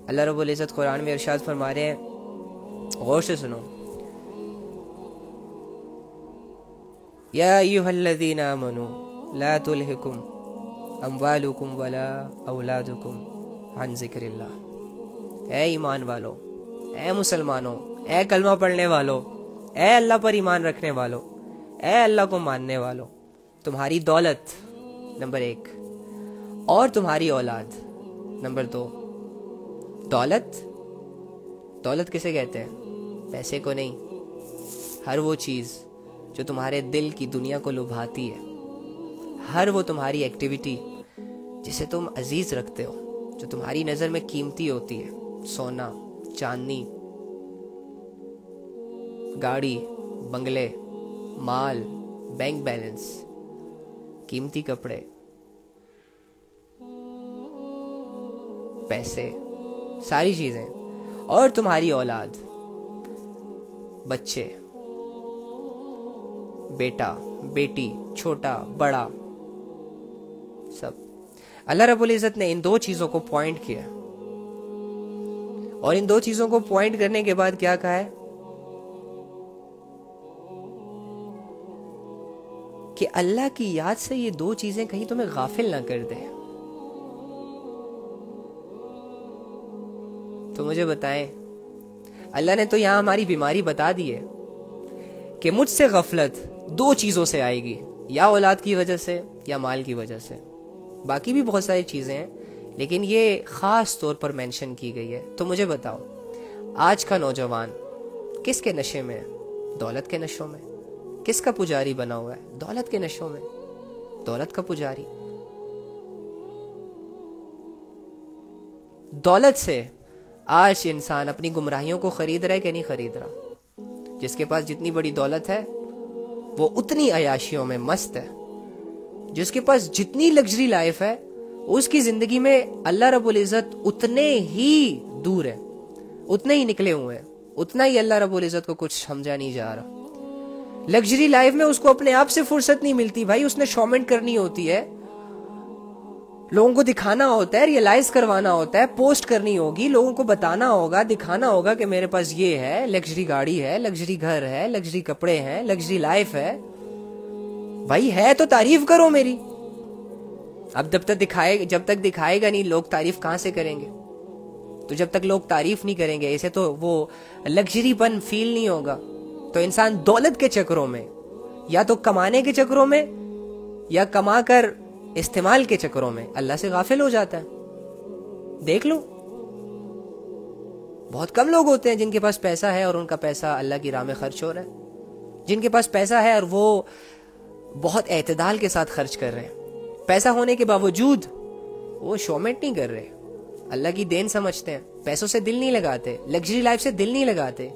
اللہ رب العزت قرآن میں ارشاد فرما رہے ہیں، غور سے سنو، یا ایھا الذین آمنوا لا تلہکم اموالکم ولا اولادکم عن ذکر اللہ. اے ایمان والو، اے مسلمانوں، اے کلمہ پڑھنے والو، اے اللہ پر ایمان رکھنے والو، اے اللہ کو ماننے والو، تمہاری دولت نمبر 1 اور تمہاری اولاد نمبر 2. دولت کسے کہتے ہیں؟ پیسے کو نہیں. ہر وہ چیز جو تمہارے دل کی دنیا کو لبھاتی ہے، ہر وہ تمہاری ایکٹیویٹی جسے تم عزیز رکھتے ہو، جو تمہاری نظر میں قیمتی ہوتی ہے، سونا، چاندنی، گاڑی، بنگلے، مال، بینک بیلنس، قیمتی کپڑے، پیسے، ساری چیزیں، اور تمہاری اولاد، بچے، بیٹا، بیٹی، چھوٹا، بڑا، سب. اللہ رب العزت نے ان 2 چیزوں کو پوائنٹ کیا، اور ان 2 چیزوں کو پوائنٹ کرنے کے بعد کیا کہا ہے کہ اللہ کی یاد سے یہ 2 چیزیں کہیں تمہیں غافل نہ کر دے. تو مجھے بتائیں، اللہ نے تو یہاں ہماری بیماری بتا دی ہے کہ مجھ سے غفلت 2 چیزوں سے آئے گی، یا اولاد کی وجہ سے یا مال کی وجہ سے. باقی بھی بہت ساری چیزیں ہیں لیکن یہ خاص طور پر مینشن کی گئی ہے. تو مجھے بتاؤ، آج کا نوجوان کس کے نشے میں ہے؟ دولت کے نشوں میں. کس کا پجاری بنا ہوا ہے؟ دولت کے نشوں میں، دولت کا پجاری. دولت سے آج انسان اپنی گمراہیوں کو خرید رہا ہے کہ نہیں خرید رہا؟ جس کے پاس جتنی بڑی دولت ہے وہ اتنی عیاشیوں میں مست ہے. جس کے پاس جتنی لگژری لائف ہے اس کی زندگی میں اللہ رب العزت اتنے ہی دور ہے، اتنے ہی نکلے ہوئے ہیں، اتنا ہی اللہ رب العزت کو کچھ سمجھا نہیں جا رہا. لگژری لائف میں اس کو اپنے آپ سے فرصت نہیں ملتی بھائی. اس نے شومنٹ کرنی ہوتی ہے، لوگوں کو دکھانا ہوتا ہے، ریئلائز کروانا ہوتا ہے، پوسٹ کرنی ہوگی، لوگوں کو بتانا ہوگا، دکھانا ہوگا کہ میرے پاس یہ ہے، لگژری گاڑی ہے، لگژری گھر ہے، لگژری کپڑے ہیں، لگژری لائف ہے. بھائی ہے تو تعریف کرو میری. اب جب تک دکھائے گا نہیں، لوگ تعریف کہاں سے کریں گے؟ تو جب تک لوگ تعریف نہیں کریں گے، اسے تو وہ لگژری پن فیل نہیں ہوگا. تو انسان دولت کے چکروں میں، یا تو کمانے کے چکروں میں، یا کما کر استعمال کے چکروں میں اللہ سے غافل ہو جاتا ہے. دیکھ لو، بہت کم لوگ ہوتے ہیں جن کے پاس پیسہ ہے اور ان کا پیسہ اللہ کی راہ میں خرچ ہو رہا ہے. جن کے پاس پیسہ ہے اور وہ بہت اعتدال کے ساتھ خرچ کر رہے ہیں، پیسہ ہونے کے باوجود وہ شومنٹ نہیں کر رہے، اللہ کی دین سمجھتے ہیں، پیسوں سے دل نہیں لگاتے، لگژری لائف سے دل نہیں لگاتے.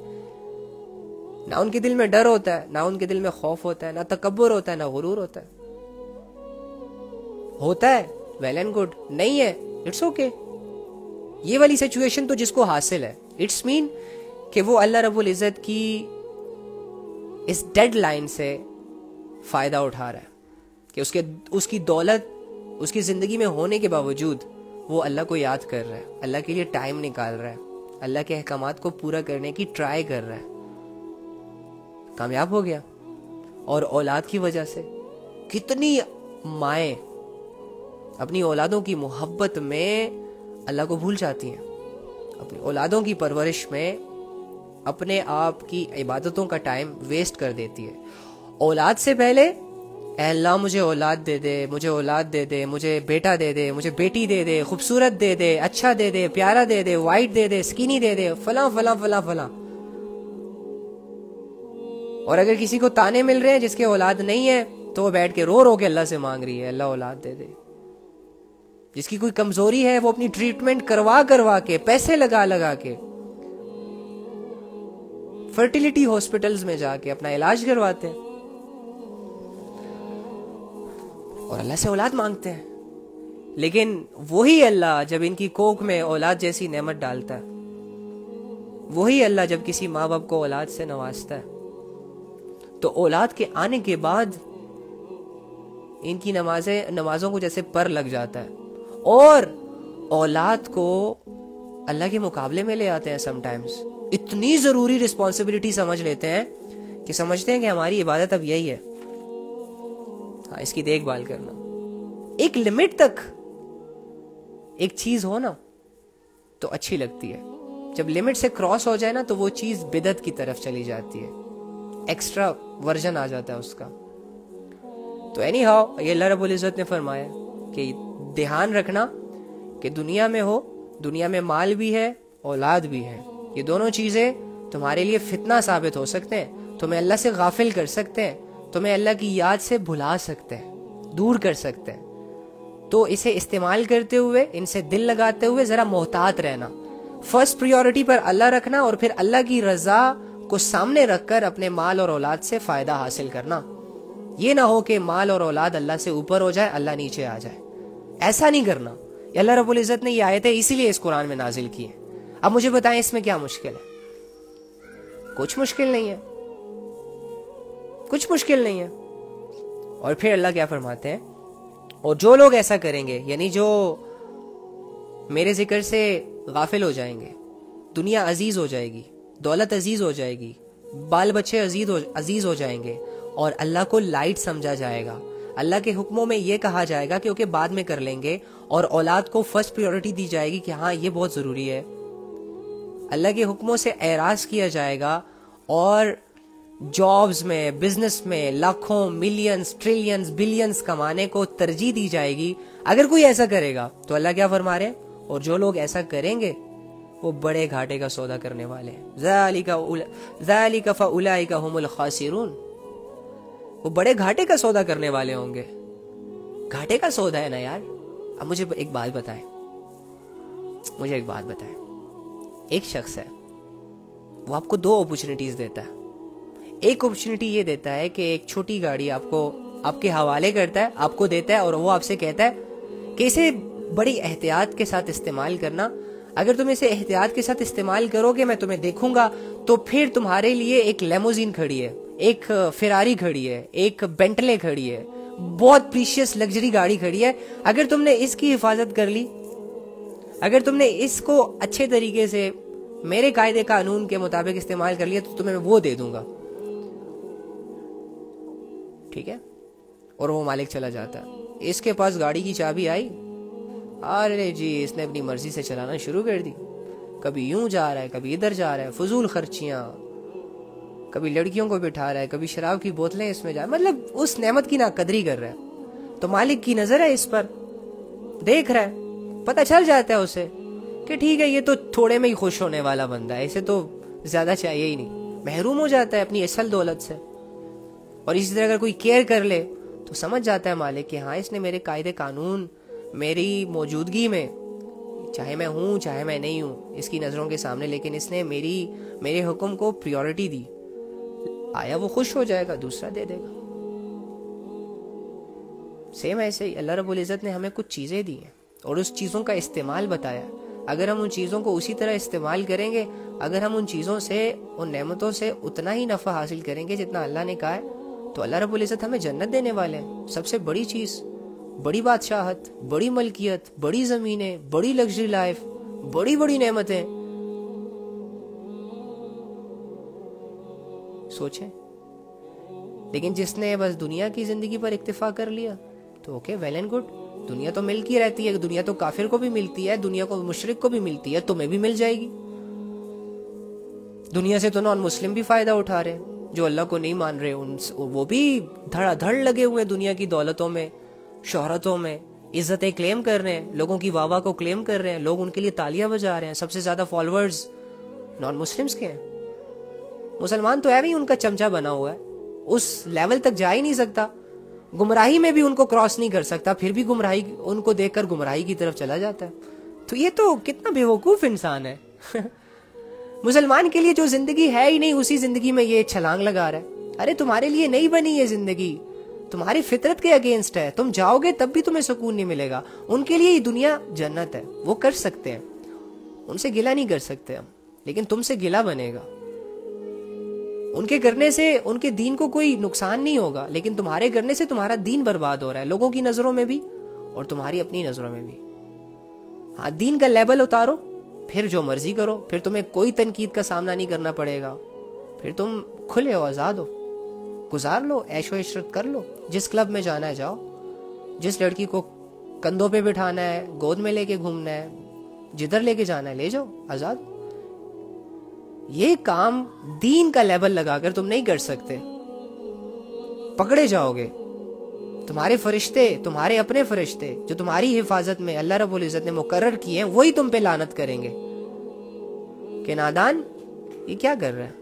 نہ ان کے دل میں ڈر ہوتا ہے، نہ ان کے دل میں خوف ہوتا ہے، نہ تکبر ہوتا ہے، نہ غرور ہوتا ہے. ہوتا ہے ویل اینڈ گڈ، نہیں ہے اٹس اوکے. یہ والی سچویشن تو جس کو حاصل ہے اٹس مین کہ وہ اللہ رب العزت کی اس ڈیڈ لائن سے فائدہ اٹھا رہا ہے کہ اس کی دولت اس کی زندگی میں ہونے کے باوجود وہ اللہ کو یاد کر رہا ہے، اللہ کے لیے ٹائم نکال رہا ہے، اللہ کے احکامات کو پورا کرنے کی ٹرائی کر رہا ہے، کامیاب ہو گیا. اور اولاد کی وجہ سے کتنی مائیں اپنی اولادوں کی محبت میں اللہ کو بھول جاتی ہیں، اپنی اولادوں کی پرورش میں اپنے آپ کی عبادتوں کا ٹائم ویسٹ کر دیتی ہے. اولاد سے پہلے اے اللہ مجھے اولاد دے دے، مجھے اولاد دے دے، مجھے بیٹا دے دے، مجھے بیٹی دے دے، خوبصورت دے دے، اچھا دے دے، پیارا دے دے، وائٹ دے دے، سکینی دے دے، فلاں فلاں فلاں فلاں. اور اگر کسی کو تانے مل رہے ہیں جس کے اولاد نہیں ہے تو وہ بیٹھ کے رو رو کے اللہ سے مانگ رہی ہے اللہ اولاد دے دے. جس کی کوئی کمزوری ہے وہ اپنی ٹریٹمنٹ کروا کے پیسے لگا کے فرٹیلیٹی ہاسپٹلز میں جا کے اپنا علاج کرواتے ہیں اور اللہ سے اولاد مانگتے ہیں. لیکن وہی اللہ جب ان کی کوکھ میں اولاد جیسی نعمت ڈالتا ہے، وہی اللہ جب کسی ماں باپ کو اولاد سے نوازتا ہے تو اولاد کے آنے کے بعد ان کی نمازوں کو جیسے پر لگ جاتا ہے اور اولاد کو اللہ کے مقابلے میں لے آتے ہیں. سم ٹائمز اتنی ضروری رسپانسبلٹی سمجھ لیتے ہیں کہ سمجھتے ہیں کہ ہماری عبادت اب یہی ہے، ہاں اس کی دیکھ بھال کرنا. ایک لمٹ تک ایک چیز ہو نا تو اچھی لگتی ہے، جب لمٹ سے کراس ہو جائے نا تو وہ چیز بدعت کی طرف چلی جاتی ہے، ایکسٹرا ورژن آ جاتا ہے اس کا. تو اینی ہاؤ یہ اللہ رب العزت نے فرمایا کہ دھیان رکھنا کہ دنیا میں ہو، دنیا میں مال بھی ہے اولاد بھی ہے، یہ دونوں چیزیں تمہارے لیے فتنہ ثابت ہو سکتے ہیں، تمہیں اللہ سے غافل کر سکتے ہیں، تمہیں اللہ کی یاد سے بھلا سکتے ہیں، دور کر سکتے ہیں. تو اسے استعمال کرتے ہوئے، ان سے دل لگاتے ہوئے ذرا محتاط رہنا. فرسٹ پریورٹی پر اللہ رکھنا اور پھر اللہ کی رضا کو سامنے رکھ کر اپنے مال اور اولاد سے فائدہ حاصل کرنا. یہ نہ ہو کہ مال اور اولاد اللہ سے اوپر ہو جائے، اللہ نیچے آ جائے. ایسا نہیں کرنا. اللہ رب العزت نے یہ آیتیں اسی لیے اس قرآن میں نازل کی ہیں. اب مجھے بتائیں اس میں کیا مشکل ہے؟ کچھ مشکل نہیں ہے، کچھ مشکل نہیں ہے. اور پھر اللہ کیا فرماتے ہیں؟ اور جو لوگ ایسا کریں گے، یعنی جو میرے ذکر سے غافل ہو جائیں گے، دنیا عزیز ہو جائے گی، دولت عزیز ہو جائے گی، بال بچے عزیز ہو جائیں گے اور اللہ کو لائٹ سمجھا جائے گا، اللہ کے حکموں میں یہ کہا جائے گا کہ اوکے بعد میں کر لیں گے، اور اولاد کو فرسٹ پریورٹی دی جائے گی کہ ہاں یہ بہت ضروری ہے، اللہ کے حکموں سے اعراض کیا جائے گا، اور جابز میں، بزنس میں لاکھوں، ملینز، ٹریلینز، بلینز کمانے کو ترجیح دی جائے گی. اگر کوئی ایسا کرے گا تو اللہ کیا فرما رہے ہیں؟ اور جو لوگ ایسا کریں گے وہ بڑے گھاٹے کا سودا کرنے والے ہیں. ذالک فاولئک هم الخاسرون. وہ بڑے گھاٹے کا سودا کرنے والے ہوں گے. گھاٹے کا سودا ہے نا یار. اب مجھے ایک بات بتائیں، ایک شخص ہے وہ آپ کو دو اپرچونٹیز دیتا ہے. ایک اپرچونٹی یہ دیتا ہے کہ ایک چھوٹی گاڑی آپ کو آپ کے حوالے کرتا ہے، آپ کو دیتا ہے، اور وہ آپ سے کہتا ہے کہ اسے بڑی احتیاط کے ساتھ استعمال کرنا. اگر تم اسے احتیاط کے ساتھ استعمال کرو گے میں تمہیں دیکھوں گا تو پھر تمہارے لیے ایک لیموزین کھڑی ہے، ایک فراری کھڑی ہے، ایک بینٹلے کھڑی ہے، بہت پریشیس لگژری گاڑی کھڑی ہے. اگر تم نے اس کی حفاظت کر لی، اگر تم نے اس کو اچھے طریقے سے میرے قاعدے قانون کے مطابق استعمال کر لیا تو تمہیں میں وہ دے دوں گا. ٹھیک ہے؟ اور وہ مالک چلا جاتا ہے. اس کے پاس گاڑی کی چابی آئی، ارے جی اس نے اپنی مرضی سے چلانا شروع کر دی. کبھی یوں جا رہا ہے، کبھی ادھر جا رہا ہے، فضول خرچیاں، کبھی لڑکیوں کو بٹھا رہا ہے، کبھی شراب کی بوتلیں اس میں جا، مطلب اس نعمت کی ناقدری کر رہا ہے. تو مالک کی نظر ہے اس پر، دیکھ رہا ہے، پتہ چل جاتا ہے اسے کہ ٹھیک ہے یہ تو تھوڑے میں ہی خوش ہونے والا بندہ ہے، اسے تو زیادہ چاہیے ہی نہیں. محروم ہو جاتا ہے اپنی اصل دولت سے. اور اسی طرح اگر کوئی کیئر کر لے تو سمجھ جاتا ہے مالک کہ ہاں اس نے میرے قاعدے قانون، میری موجودگی میں، چاہے میں ہوں چاہے میں نہیں ہوں اس کی نظروں کے سامنے، لیکن اس نے میرے حکم کو پریورٹی دی. آیا وہ خوش ہو جائے گا، دوسرا دے دے گا. سیم ایسے ہی اللہ رب العزت نے ہمیں کچھ چیزیں دی ہیں اور اس چیزوں کا استعمال بتایا. اگر ہم ان چیزوں کو اسی طرح استعمال کریں گے, اگر ہم ان چیزوں سے, ان نعمتوں سے اتنا ہی نفع حاصل کریں گے جتنا اللہ نے کہا ہے, تو اللہ رب العزت ہمیں جنت دینے والے ہیں. سب سے بڑی چیز, بڑی بادشاہت, بڑی ملکیت, بڑی زمینیں, بڑی لگژری لائف, بڑی بڑی نعمتیں. سوچیں. لیکن جس نے بس دنیا کی زندگی پر اکتفا کر لیا تو اوکے, ویل اینڈ گڈ. دنیا تو ملتی رہتی ہے, دنیا تو کافر کو بھی ملتی ہے, دنیا کو مشرک کو بھی ملتی ہے, تمہیں بھی مل جائے گی. دنیا سے تو نان مسلم بھی فائدہ اٹھا رہے ہیں, جو اللہ کو نہیں مان رہے, وہ بھی دھڑا دھڑ لگے ہوئے دنیا کی دولتوں میں, شہرتوں میں, عزتیں کلیم کر رہے ہیں, لوگوں کی واہ کو کلیم کر رہے ہیں, لوگ ان کے لیے تالیاں بجا رہے ہیں. سب سے زیادہ فالوورز نان مسلمز کے ہیں. مسلمان تو ہے بھی ان کا چمچہ بنا ہوا ہے, اس لیول تک جا ہی نہیں سکتا, گمراہی میں بھی ان کو کراس نہیں کر سکتا, پھر بھی گمراہی, ان کو دیکھ کر گمراہی کی طرف چلا جاتا ہے. تو یہ تو کتنا بے وقوف انسان ہے. مسلمان کے لیے جو زندگی ہے ہی نہیں, اسی زندگی میں یہ چھلانگ لگا رہا ہے. ارے تمہارے لیے نہیں بنی یہ زندگی, تمہاری فطرت کے اگینسٹ ہے. تم جاؤ گے تب بھی تمہیں سکون نہیں ملے گا. ان کے لیے یہ دنیا جنت ہے, وہ کر سکتے ہیں, ان سے گلہ نہیں کر سکتے ہم, لیکن تم سے گلہ بنے گا. ان کے کرنے سے ان کے دین کو کوئی نقصان نہیں ہوگا, لیکن تمہارے کرنے سے تمہارا دین برباد ہو رہا ہے, لوگوں کی نظروں میں بھی اور تمہاری اپنی نظروں میں بھی. ہاں, دین کا لیول اتارو, پھر جو مرضی کرو, پھر تمہیں کوئی تنقید کا سامنا نہیں کرنا پڑے گا, پھر تم کھلے ہو, آزاد ہو, گزار لو, عیش و عشرت کر لو. جس کلب میں جانا ہے جاؤ, جس لڑکی کو کندھوں پہ بٹھانا ہے, گود میں لے کے گھومنا ہے, جدھر لے کے جانا ہے لے جاؤ, آزاد. یہ کام دین کا لیول لگا کر تم نہیں کر سکتے, پکڑے جاؤ گے. تمہارے فرشتے, تمہارے اپنے فرشتے جو تمہاری حفاظت میں اللہ رب العزت نے مقرر کیے ہیں, وہی تم پہ لعنت کریں گے کہ نادان یہ کیا کر رہا ہے,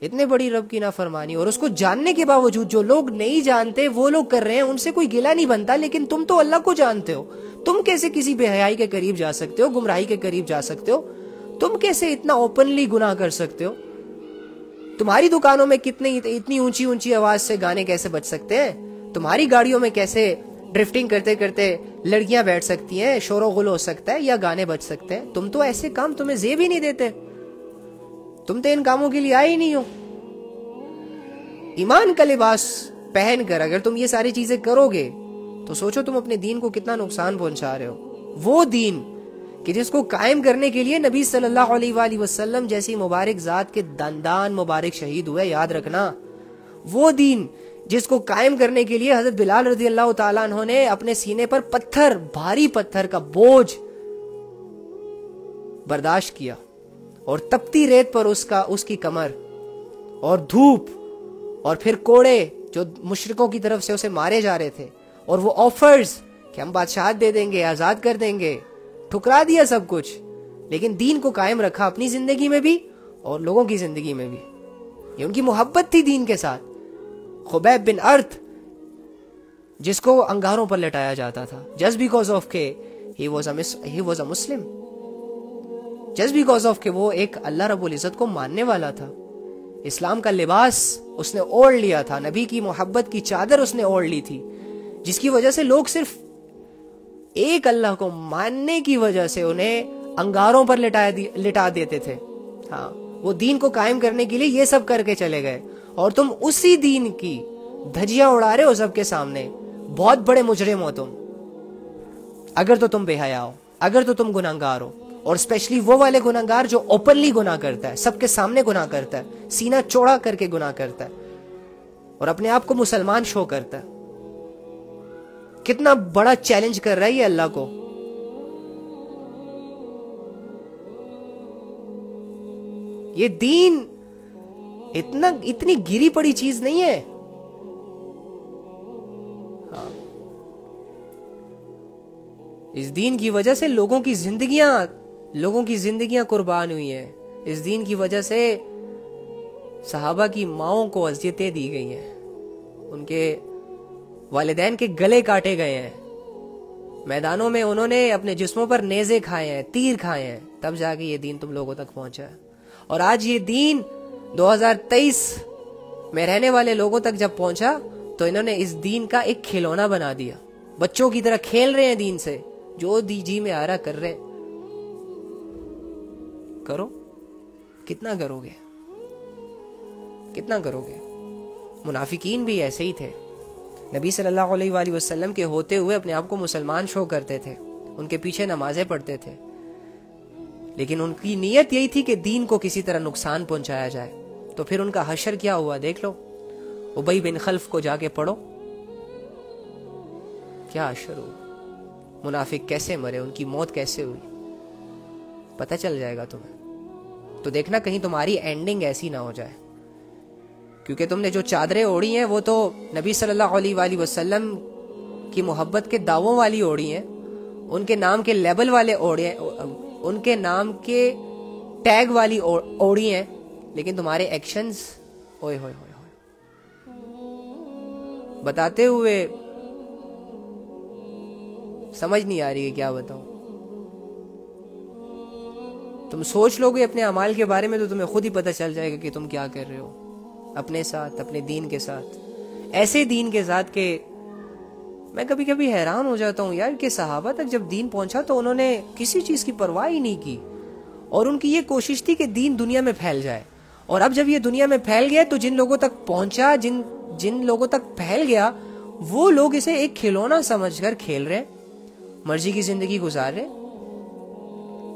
اتنے بڑی رب کی نافرمانی. اور اس کو جاننے کے باوجود جو لوگ نہیں جانتے وہ لوگ کر رہے ہیں, ان سے کوئی گلہ نہیں بنتا. لیکن تم تو اللہ کو جانتے ہو, تم کیسے کسی بے حیائی کے قریب جا سکتے ہو, گمراہی کے قریب جا سکتے ہو, تم کیسے اتنا اوپنلی گناہ کر سکتے ہو. تمہاری دکانوں میں اتنی اونچی اونچی آواز سے گانے کیسے بج سکتے ہیں, تمہاری گاڑیوں میں کیسے ڈرفٹنگ کرتے کرتے لڑکیاں بیٹھ سکتی ہیں, شور و غل ہو سکتا ہے, یا گانے بج سکتے ہیں. تم تو ایسے کام تمہیں زیب ہی نہیں دیتے, تم تو ان کاموں کے لیے آئے ہی نہیں ہو. ایمان کا لباس پہن کر اگر تم یہ ساری چیزیں کرو گے تو سوچو تم اپنے دین کو کتنا نقصان پہنچا رہے ہو. وہ دین کہ جس کو قائم کرنے کے لیے نبی صلی اللہ علیہ وآلہ وسلم جیسی مبارک ذات کے دندان مبارک شہید ہوئے, یاد رکھنا. وہ دین جس کو قائم کرنے کے لیے حضرت بلال رضی اللہ تعالیٰ عنہ نے اپنے سینے پر پتھر, بھاری پتھر کا بوجھ برداشت کیا, اور تپتی ریت پر اس کی کمر, اور دھوپ, اور پھر کوڑے جو مشرکوں کی طرف سے اسے مارے جا رہے تھے, اور وہ آفرز کہ ہم بادشاہت دے دیں گے, آزاد کر دیں گے, ٹھکرا دیا سب کچھ. لیکن دین کو قائم رکھا اپنی زندگی میں بھی اور لوگوں کی زندگی میں بھی. یہ ان کی محبت تھی دین کے ساتھ. خبیب بن ارت جس کو انگاروں پر لٹایا جاتا تھا, just because of کہ he was a Muslim, just because of کہ وہ ایک اللہ رب العزت کو ماننے والا تھا. اسلام کا لباس اس نے اوڑھ لیا تھا, نبی کی محبت کی چادر اس نے اوڑھ لی تھی, جس کی وجہ سے لوگ صرف ایک اللہ کو ماننے کی وجہ سے انہیں انگاروں پر لٹا دیتے تھے. ہاں, وہ دین کو قائم کرنے کے لیے یہ سب کر کے چلے گئے, اور تم اسی دین کی دھجیاں اڑا رہے ہو سب کے سامنے. بہت بڑے مجرم ہو تم, اگر تو تم بے حیا ہو, اگر تو تم گناہگار ہو, اور اسپیشلی وہ والے گناہگار جو اوپنلی گناہ کرتا ہے, سب کے سامنے گناہ کرتا ہے, سینہ چوڑا کر کے گناہ کرتا ہے, اور اپنے آپ کو مسلمان شو کرتا ہے. کتنا بڑا چیلنج کر رہا ہے یہ اللہ کو. یہ دین اتنی گری پڑی چیز نہیں ہے. اس دین کی وجہ سے لوگوں کی زندگیاں قربان ہوئی ہیں. اس دین کی وجہ سے صحابہ کی ماؤں کو اذیتیں دی گئی ہیں, ان کے والدین کے گلے کاٹے گئے ہیں, میدانوں میں انہوں نے اپنے جسموں پر نیزے کھائے ہیں, تیر کھائے ہیں, تب جا کے یہ دین تم لوگوں تک پہنچا ہے. اور آج یہ دین 2023 میں رہنے والے لوگوں تک جب پہنچا تو انہوں نے اس دین کا ایک کھلونا بنا دیا، بچوں کی طرح کھیل رہے ہیں دین سے، جو جی میں آ رہا کر رہے کرو. کتنا کرو گے، کتنا کرو گے؟ منافقین بھی ایسے ہی تھے. نبی صلی اللہ علیہ وآلہ وسلم کے ہوتے ہوئے اپنے آپ کو مسلمان شو کرتے تھے، ان کے پیچھے نمازیں پڑھتے تھے، لیکن ان کی نیت یہی تھی کہ دین کو کسی طرح نقصان پہنچایا جائے. تو پھر ان کا حشر کیا ہوا دیکھ لو. ابی بن خلف کو جا کے پڑھو کیا حشر ہوا، منافق کیسے مرے، ان کی موت کیسے ہوئی، پتہ چل جائے گا تمہیں. تو دیکھنا کہیں تمہاری اینڈنگ ایسی نہ ہو جائے، کیونکہ تم نے جو چادریں اوڑھی ہیں وہ تو نبی صلی اللہ علیہ وآلہ وسلم کی محبت کے دعووں والی اوڑھی ہیں، ان کے نام کے لیبل والے اوڑھے ہیں، ان کے نام کے ٹیگ والی اوڑھی ہیں، لیکن تمہارے ایکشنز اوئے ہوئے ہوئے بتاتے ہوئے سمجھ نہیں آ رہی ہے کیا بتاؤں. تم سوچ لو گے اپنے اعمال کے بارے میں تو تمہیں خود ہی پتہ چل جائے گا کہ تم کیا کر رہے ہو اپنے ساتھ، اپنے دین کے ساتھ، ایسے دین کے ساتھ کہ میں کبھی کبھی حیران ہو جاتا ہوں یار کہ صحابہ تک جب دین پہنچا تو انہوں نے کسی چیز کی پرواہ ہی نہیں کی، اور ان کی یہ کوشش تھی کہ دین دنیا میں پھیل جائے. اور اب جب یہ دنیا میں پھیل گیا تو جن لوگوں تک پہنچا، جن لوگوں تک پھیل گیا، وہ لوگ اسے ایک کھلونا سمجھ کر کھیل رہے، مرضی کی زندگی گزار رہے.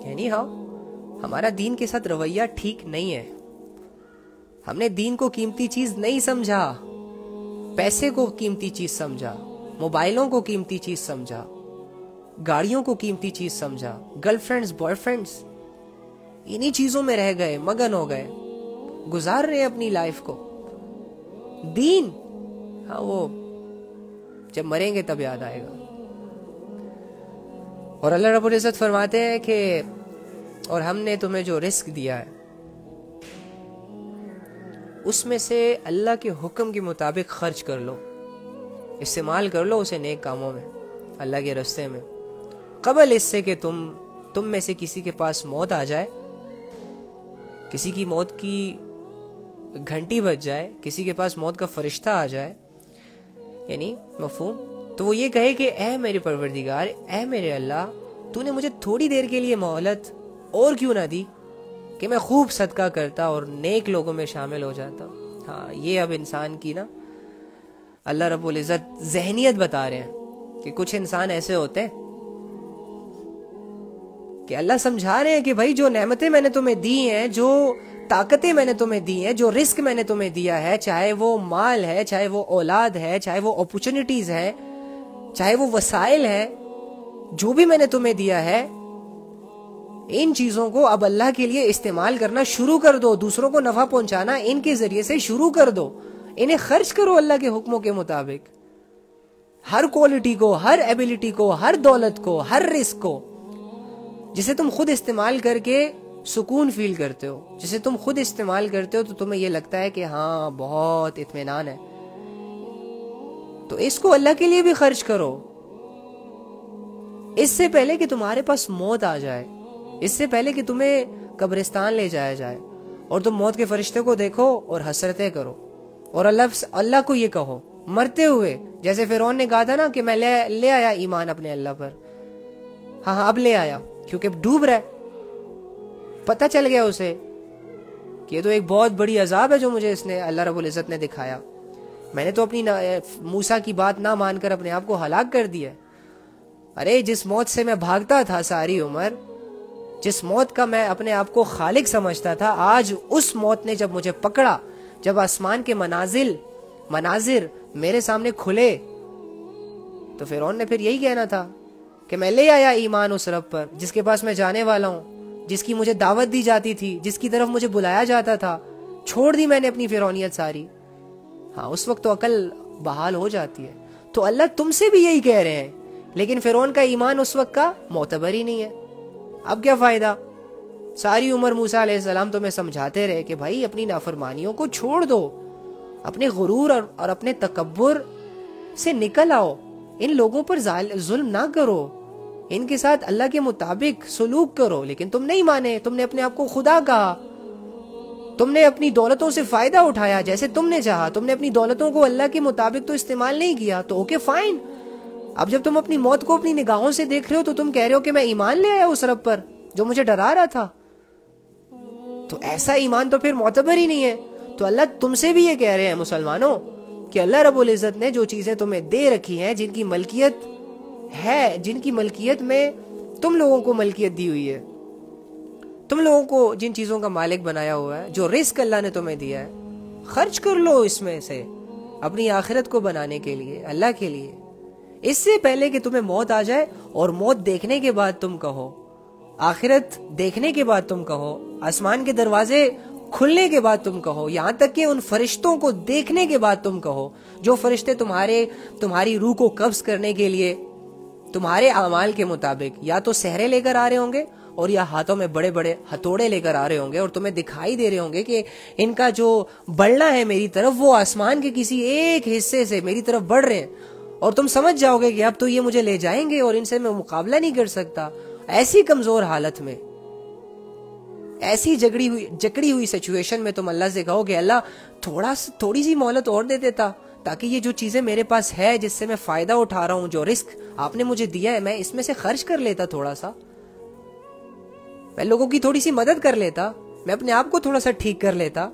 یعنی ہاں ہمارا دین کے ساتھ رویہ ٹھیک نہیں ہے. ہم نے دین کو قیمتی چیز نہیں سمجھا، پیسے کو قیمتی چیز سمجھا، موبائلوں کو قیمتی چیز سمجھا، گاڑیوں کو قیمتی چیز سمجھا، گرل فرینڈز، بوائے فرینڈز، انہی چیزوں میں رہ گئے، مگن ہو گئے، گزار رہے اپنی لائف کو. دین ہاں وہ جب مریں گے تب یاد آئے گا. اور اللہ رب العزت فرماتے ہیں کہ اور ہم نے تمہیں جو رزق دیا ہے اس میں سے اللہ کے حکم کے مطابق خرچ کر لو، استعمال کر لو اسے نیک کاموں میں، اللہ کے راستے میں، قبل اس سے کہ تم میں سے کسی کے پاس موت آ جائے، کسی کی موت کی گھنٹی بج جائے، کسی کے پاس موت کا فرشتہ آ جائے. یعنی مفہوم تو وہ یہ کہے کہ اے میرے پروردگار، اے میرے اللہ، تو نے مجھے تھوڑی دیر کے لیے مہلت اور کیوں نہ دی کہ میں خوب صدقہ کرتا اور نیک لوگوں میں شامل ہو جاتا. ہاں یہ اب انسان کی نا اللہ رب العزت ذہنیت بتا رہے ہیں کہ کچھ انسان ایسے ہوتے ہیں کہ اللہ سمجھا رہے ہیں کہ بھائی جو نعمتیں میں نے تمہیں دی ہیں، جو طاقتیں میں نے تمہیں دی ہیں، جو رزق میں نے تمہیں دیا ہے، چاہے وہ مال ہے، چاہے وہ اولاد ہے، چاہے وہ اپرچونٹیز ہے، چاہے وہ وسائل ہے، جو بھی میں نے تمہیں دیا ہے، ان چیزوں کو اب اللہ کے لیے استعمال کرنا شروع کر دو، دوسروں کو نفع پہنچانا ان کے ذریعے سے شروع کر دو، انہیں خرچ کرو اللہ کے حکموں کے مطابق، ہر کوالٹی کو، ہر ایبیلٹی کو، ہر دولت کو، ہر رزق کو، جسے تم خود استعمال کر کے سکون فیل کرتے ہو، جسے تم خود استعمال کرتے ہو تو تمہیں یہ لگتا ہے کہ ہاں بہت اطمینان ہے، تو اس کو اللہ کے لیے بھی خرچ کرو، اس سے پہلے کہ تمہارے پاس موت آ جائے، اس سے پہلے کہ تمہیں قبرستان لے جایا جائے اور تم موت کے فرشتے کو دیکھو اور حسرتیں کرو اور اللہ کو یہ کہو مرتے ہوئے، جیسے فرعون نے کہا تھا نا کہ میں لے آیا ایمان اپنے اللہ پر، ہاں اب لے آیا کیونکہ ڈوب رہا ہے، پتہ چل گیا اسے کہ یہ تو ایک بہت بڑی عذاب ہے جو مجھے اس نے اللہ رب العزت نے دکھایا، میں نے تو اپنی موسیٰ کی بات نہ مان کر اپنے آپ کو ہلاک کر دیا. ارے جس موت سے میں بھاگتا تھا ساری عمر، جس موت کا میں اپنے آپ کو خالق سمجھتا تھا، آج اس موت نے جب مجھے پکڑا، جب آسمان کے مناظر میرے سامنے کھلے، تو فرعون نے پھر یہی کہنا تھا کہ میں لے آیا ایمان اس رب پر جس کے پاس میں جانے والا ہوں، جس کی مجھے دعوت دی جاتی تھی، جس کی طرف مجھے بلایا جاتا تھا، چھوڑ دی میں نے اپنی فرعونیت ساری. ہاں اس وقت تو عقل بحال ہو جاتی ہے. تو اللہ تم سے بھی یہی کہہ رہے ہیں، لیکن فرعون کا ایمان اس وقت کا معتبر ہی نہیں ہے. اب کیا فائدہ؟ ساری عمر موسیٰ علیہ السلام تمہیں سمجھاتے رہے کہ بھائی اپنی نافرمانیوں کو چھوڑ دو، اپنے غرور اور اپنے تکبر سے نکل آؤ، ان لوگوں پر ظلم نہ کرو، ان کے ساتھ اللہ کے مطابق سلوک کرو، لیکن تم نہیں مانے، تم نے اپنے آپ کو خدا کہا. تم نے اپنی دولتوں سے فائدہ اٹھایا جیسے تم نے چاہا, تم نے اپنی دولتوں کو اللہ کے مطابق تو استعمال نہیں کیا, تو اوکے فائن. اب جب تم اپنی موت کو اپنی نگاہوں سے دیکھ رہے ہو تو تم کہہ رہے ہو کہ میں ایمان لے آیا اس رب پر جو مجھے ڈرا رہا تھا, تو ایسا ایمان تو پھر معتبر ہی نہیں ہے. تو اللہ تم سے بھی یہ کہہ رہے ہیں مسلمانوں کہ اللہ رب العزت نے جو چیزیں تمہیں دے رکھی ہیں, جن کی ملکیت ہے, جن کی ملکیت میں تم لوگوں کو ملکیت دی ہوئی ہے, تم لوگوں کو جن چیزوں کا مالک بنایا ہوا ہے, جو رزق اللہ نے تمہیں دیا ہے, خرچ کر لو اس میں سے اپنی آخرت کو بنانے کے لیے, اللہ کے لیے, اس سے پہلے کہ تمہیں موت آ جائے اور موت دیکھنے کے بعد تم کہو, آخرت دیکھنے کے بعد تم کہو, آسمان کے دروازے کھلنے کے بعد تم کہو, یہاں تک کہ ان فرشتوں کو دیکھنے کے بعد تم کہو جو فرشتے تمہاری روح کو قبض کرنے کے لیے تمہارے اعمال کے مطابق یا تو سہرے لے کر آ رہے ہوں گے اور یا ہاتھوں میں بڑے بڑے ہتھوڑے لے کر آ رہے ہوں گے, اور تمہیں دکھائی دے رہے ہوں گے کہ ان کا جو بڑھنا ہے میری طرف وہ آسمان کے کسی ایک حصے سے میری طرف بڑھ رہے ہیں, اور تم سمجھ جاؤ گے کہ اب تو یہ مجھے لے جائیں گے اور ان سے میں مقابلہ نہیں کر سکتا. ایسی کمزور حالت میں, ایسی جکڑی ہوئی سچویشن میں تم اللہ سے کہو کہ اللہ تھوڑی سی مہلت اور دے دیتا تاکہ یہ جو چیزیں میرے پاس ہے جس سے میں فائدہ اٹھا رہا ہوں, جو رزق آپ نے مجھے دیا ہے, میں اس میں سے خرچ کر لیتا, تھوڑا سا میں لوگوں کی تھوڑی سی مدد کر لیتا, میں اپنے آپ کو تھوڑا سا ٹھیک کر لیتا,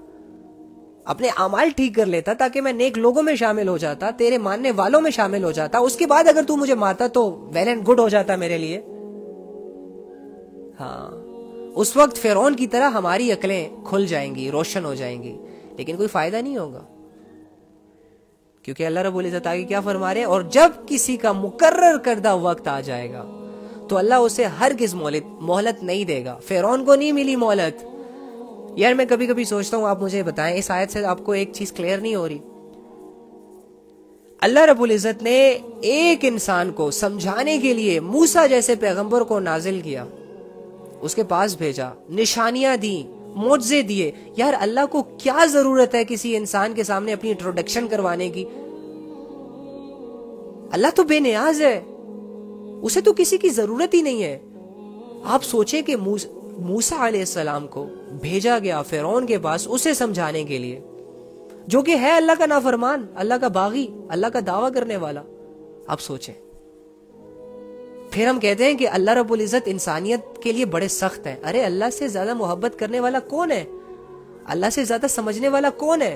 اپنے اعمال ٹھیک کر لیتا تاکہ میں نیک لوگوں میں شامل ہو جاتا, تیرے ماننے والوں میں شامل ہو جاتا. اس کے بعد اگر تو مجھے مارتا تو ویل اینڈ گڈ ہو جاتا میرے لیے. ہاں, اس وقت فرعون کی طرح ہماری عقلیں کھل جائیں گی, روشن ہو جائیں گی, لیکن کوئی فائدہ نہیں ہوگا, کیونکہ اللہ رب العزت آگے کیا فرما رہے ہیں, اور جب کسی کا مقرر کردہ وقت آ جائے گا تو اللہ اسے ہرگز مہلت نہیں دے گا. فرعون کو نہیں ملی مہلت. یار میں کبھی کبھی سوچتا ہوں, آپ مجھے بتائیں اس آیت سے آپ کو ایک چیز کلیئر نہیں ہو رہی. اللہ رب العزت نے ایک انسان کو سمجھانے کے لیے موسیٰ جیسے پیغمبر کو نازل کیا, اس کے پاس بھیجا, نشانیاں دی, معجزے دیے. یار اللہ کو کیا ضرورت ہے کسی انسان کے سامنے اپنی انٹروڈکشن کروانے کی؟ اللہ تو بے نیاز ہے, اسے تو کسی کی ضرورت ہی نہیں ہے. آپ سوچیں کہ موسیٰ علیہ السلام کو بھیجا گیا فرعون کے پاس اسے سمجھانے کے لیے, جو کہ ہے اللہ کا نافرمان, اللہ کا باغی, اللہ کا دعویٰ کرنے والا. آپ سوچیں, پھر ہم کہتے ہیں کہ اللہ رب العزت انسانیت کے لیے بڑے سخت ہیں. ارے اللہ سے زیادہ محبت کرنے والا کون ہے؟ اللہ سے زیادہ سمجھنے والا کون ہے؟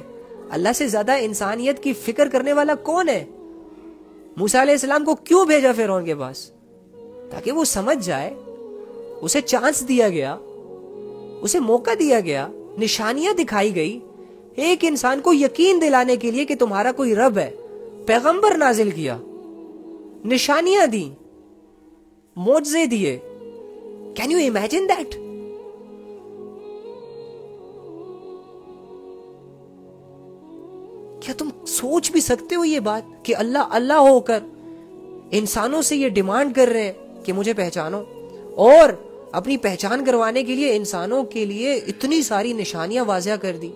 اللہ سے زیادہ انسانیت کی فکر کرنے والا کون ہے؟ موسیٰ علیہ السلام کو کیوں بھیجا فرعون کے پاس؟ تاکہ وہ سمجھ جائے. اسے چانس دیا گیا, اسے موقع دیا گیا, نشانیاں دکھائی گئی, ایک انسان کو یقین دلانے کے لیے کہ تمہارا کوئی رب ہے. پیغمبر نازل کیا, نشانیاں دی, معجزے دیے. Can you imagine that? کیا تم سوچ بھی سکتے ہو یہ بات کہ اللہ ہو کر انسانوں سے یہ ڈیمانڈ کر رہے ہیں کہ مجھے پہچانو, اور اپنی پہچان کروانے کے لیے انسانوں کے لیے اتنی ساری نشانیاں واضح کر دی,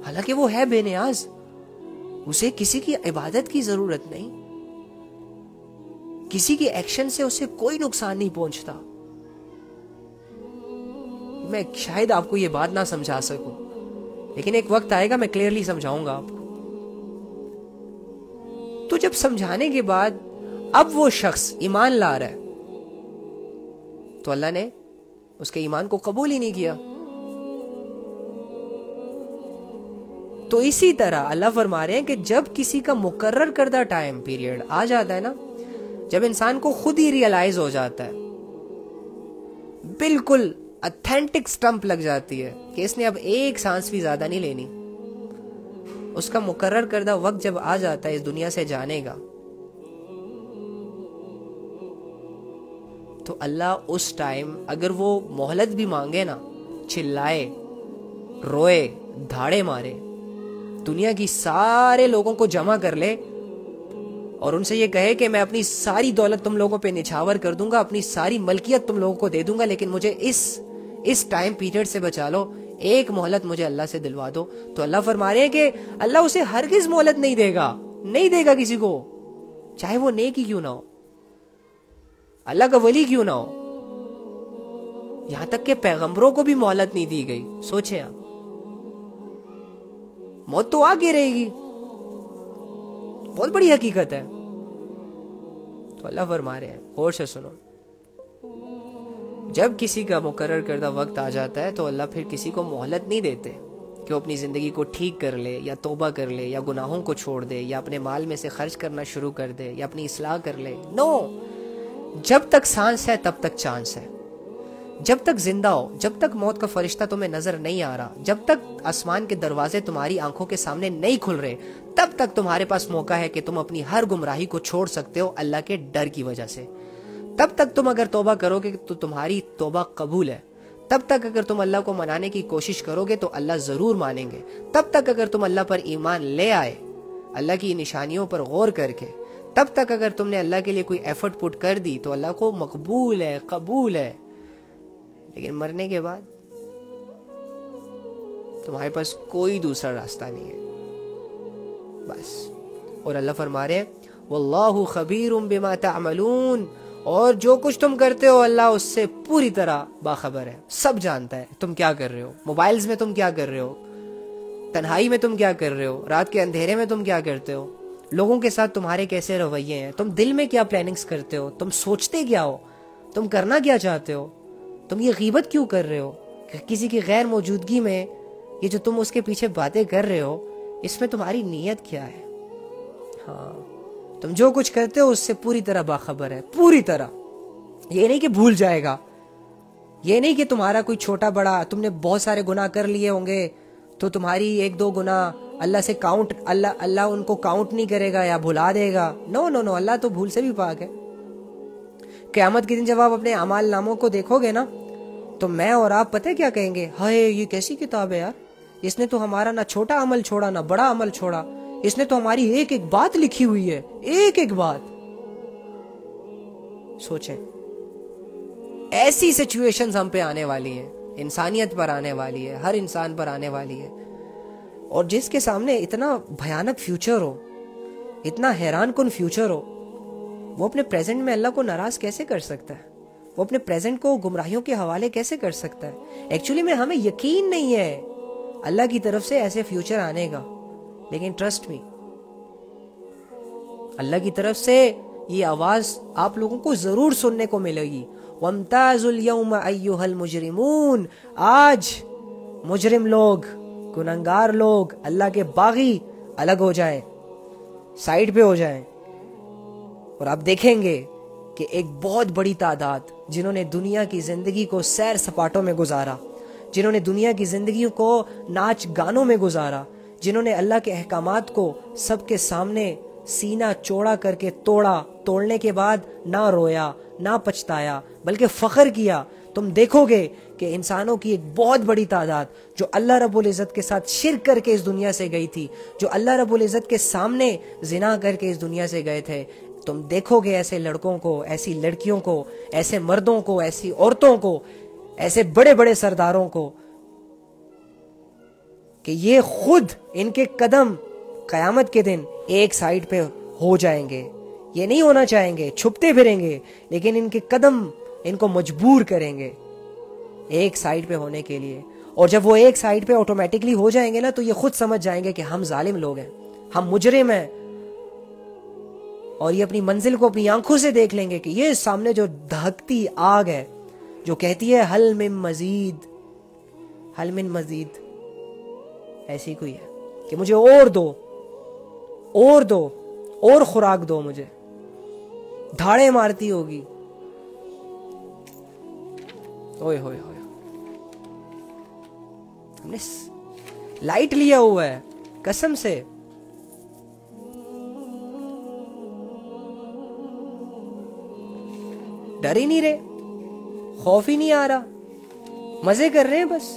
حالانکہ وہ ہے بے نیاز, اسے کسی کی عبادت کی ضرورت نہیں, کسی کی ایکشن سے اسے کوئی نقصان نہیں پہنچتا. میں شاید آپ کو یہ بات نہ سمجھا سکوں, لیکن ایک وقت آئے گا میں کلیئرلی سمجھاؤں گا آپ کو. تو جب سمجھانے کے بعد اب وہ شخص ایمان لا رہا ہے تو اللہ نے اس کے ایمان کو قبول ہی نہیں کیا. تو اسی طرح اللہ فرما رہے ہیں کہ جب کسی کا مقرر کردہ ٹائم پیریڈ آ جاتا ہے نا, جب انسان کو خود ہی ریئلائز ہو جاتا ہے, بالکل اتھینٹک سٹمپ لگ جاتی ہے کہ اس نے اب ایک سانس بھی زیادہ نہیں لینی, اس کا مقرر کردہ وقت جب آ جاتا ہے اس دنیا سے جانے کا, تو اللہ اس ٹائم اگر وہ مہلت بھی مانگے نا, چلائے, روئے, دھاڑے مارے, دنیا کی سارے لوگوں کو جمع کر لے اور ان سے یہ کہے کہ میں اپنی ساری دولت تم لوگوں پہ نچھاور کر دوں گا, اپنی ساری ملکیت تم لوگوں کو دے دوں گا, لیکن مجھے اس ٹائم پیریڈ سے بچا لو, ایک مہلت مجھے اللہ سے دلوا دو. تو اللہ فرما رہے ہیں کہ اللہ اسے ہرگز مہلت نہیں دے گا کسی کو, چاہے وہ نیک ہی کیوں نہ ہو, اللہ کا ولی کیوں نہ ہو. یہاں تک کہ پیغمبروں کو بھی مہلت نہیں دی گئی. سوچیں آپ, موت تو آ کے رہے گی، بہت بڑی حقیقت ہے۔ تو اللہ فرما رہے ہیں، غور سے سنو، جب کسی کا مقرر کردہ وقت آ جاتا ہے تو اللہ پھر کسی کو مہلت نہیں دیتے کہ وہ اپنی زندگی کو ٹھیک کر لے یا توبہ کر لے یا گناہوں کو چھوڑ دے یا اپنے مال میں سے خرچ کرنا شروع کر دے یا اپنی اصلاح کر لے۔ نو، جب تک سانس ہے تب تک چانس ہے، جب تک زندہ ہو، جب تک موت کا فرشتہ تمہیں نظر نہیں آ رہا، جب تک آسمان کے دروازے تمہاری آنکھوں کے سامنے نہیں کھل رہے، تب تک تمہارے پاس موقع ہے کہ تم اپنی ہر گمراہی کو چھوڑ سکتے ہو اللہ کے ڈر کی وجہ سے۔ تب تک تم اگر توبہ کرو گے تو تمہاری توبہ قبول ہے، تب تک اگر تم اللہ کو منانے کی کوشش کرو گے تو اللہ ضرور مانیں گے، تب تک اگر تم اللہ پر ایمان لے آئے اللہ کی نشانیوں پر غور کر کے، تب تک اگر تم نے اللہ کے لیے کوئی ایفرٹ پٹ کر دی تو اللہ کو مقبول ہے، قبول ہے۔ لیکن مرنے کے بعد تمہارے پاس کوئی دوسرا راستہ نہیں ہے بس۔ اور اللہ فرما رہے ہیں واللہ خبیر بما تعملون، اور جو کچھ تم کرتے ہو اللہ اس سے پوری طرح باخبر ہے، سب جانتا ہے تم کیا کر رہے ہو، موبائلز میں تم کیا کر رہے ہو، تنہائی میں تم کیا کر رہے ہو، رات کے اندھیرے میں تم کیا کرتے ہو، لوگوں کے ساتھ تمہارے کیسے رویے ہیں، تم دل میں کیا پلاننگز کرتے ہو، تم سوچتے کیا ہو، تم کرنا کیا چاہتے ہو، تم یہ غیبت کیوں کر رہے ہو، کسی کی غیر موجودگی میں یہ جو تم اس کے پیچھے باتیں کر رہے ہو، اس میں تمہاری نیت کیا ہے۔ ہاں، تم جو کچھ کرتے ہو اس سے پوری طرح باخبر ہے، پوری طرح۔ یہ نہیں کہ بھول جائے گا، یہ نہیں کہ تمہارا کوئی چھوٹا بڑا، تم نے بہت سارے گناہ کر لیے ہوں گے تو تمہاری ایک دو گناہ اللہ سے کاؤنٹ، اللہ ان کو کاؤنٹ نہیں کرے گا یا بھلا دے گا۔ نو نو نو، اللہ تو بھول سے بھی پاک ہے۔ قیامت کے دن جب آپ اپنے اعمال ناموں کو دیکھو گے نا تو میں اور آپ پتہ کیا کہیں گے، ہائے یہ کیسی کتاب ہے یار، اس نے تو ہمارا نہ چھوٹا عمل چھوڑا نہ بڑا عمل چھوڑا، اس نے تو ہماری ایک ایک بات لکھی ہوئی ہے، ایک ایک بات۔ سوچیں، ایسی سچویشنز ہم پہ آنے والی ہیں، انسانیت پر آنے والی ہے، ہر انسان پر آنے والی ہے، اور جس کے سامنے اتنا بھیانک فیوچر ہو، اتنا حیران کن فیوچر ہو، وہ اپنے پریزنٹ میں اللہ کو ناراض کیسے کر سکتا ہے، وہ اپنے پریزنٹ کو گمراہیوں کے حوالے کیسے کر سکتا ہے۔ ایکچولی میں ہمیں یقین نہیں ہے اللہ کی طرف سے ایسے فیوچر آنے کا، لیکن ٹرسٹ می، اللہ کی طرف سے یہ آواز آپ لوگوں کو ضرور سننے کو ملے گی، وَامْتَازُوا الْيَوْمَ أَيُّهَا الْمُجْرِمُونَ، آج مجرم لوگ، گنہگار لوگ، اللہ کے باغی الگ ہو جائیں، سائیڈ پہ ہو جائیں، اور آپ دیکھیں گے کہ ایک بہت بڑی تعداد جنہوں نے دنیا کی زندگی کو سیر سپاٹوں میں گزارا، جنہوں نے دنیا کی زندگی کو ناچ گانوں میں گزارا، جنہوں نے اللہ کے احکامات کو سب کے سامنے سینہ چوڑا کر کے توڑنے کے بعد نہ رویا نہ پچھتایا بلکہ فخر کیا، تم دیکھو گے کہ انسانوں کی ایک بہت بڑی تعداد جو اللہ رب العزت کے ساتھ شرک کر کے اس دنیا سے گئی تھی، جو اللہ رب العزت کے سامنے زنا کر کے اس دنیا سے گئے تھے، تم دیکھو گے ایسے لڑکوں کو، ایسی لڑکیوں کو، ایسے مردوں کو، ایسی عورتوں کو، ایسے بڑے بڑے سرداروں کو کہ یہ خود ان کے قدم قیامت کے دن ایک سائیڈ پہ ہو جائیں گے، یہ نہیں ہونا چاہیں گے، چھپتے پھریں گے، لیکن ان کے قدم ان کو مجبور کریں گے ایک سائیڈ پہ ہونے کے لیے، اور جب وہ ایک سائیڈ پہ آٹومیٹکلی ہو جائیں گے نا تو یہ خود سمجھ جائیں گے کہ ہم ظالم لوگ ہیں، ہم مجرم ہیں، اور یہ اپنی منزل کو اپنی آنکھوں سے دیکھ لیں گے کہ یہ سامنے جو دہکتی آگ ہے جو کہتی ہے حل من مزید، حل من مزید، ایسی کوئی ہے کہ مجھے اور دو، اور دو، اور خوراک دو، مجھے دھاڑے مارتی ہوگی، اوئے ہوئے ہوئے، ہم نے لائٹ لیا ہوا ہے قسم سے۔ ڈر ہی نہیں رہے، خوف ہی نہیں آ رہا، مزے کر رہے ہیں بس۔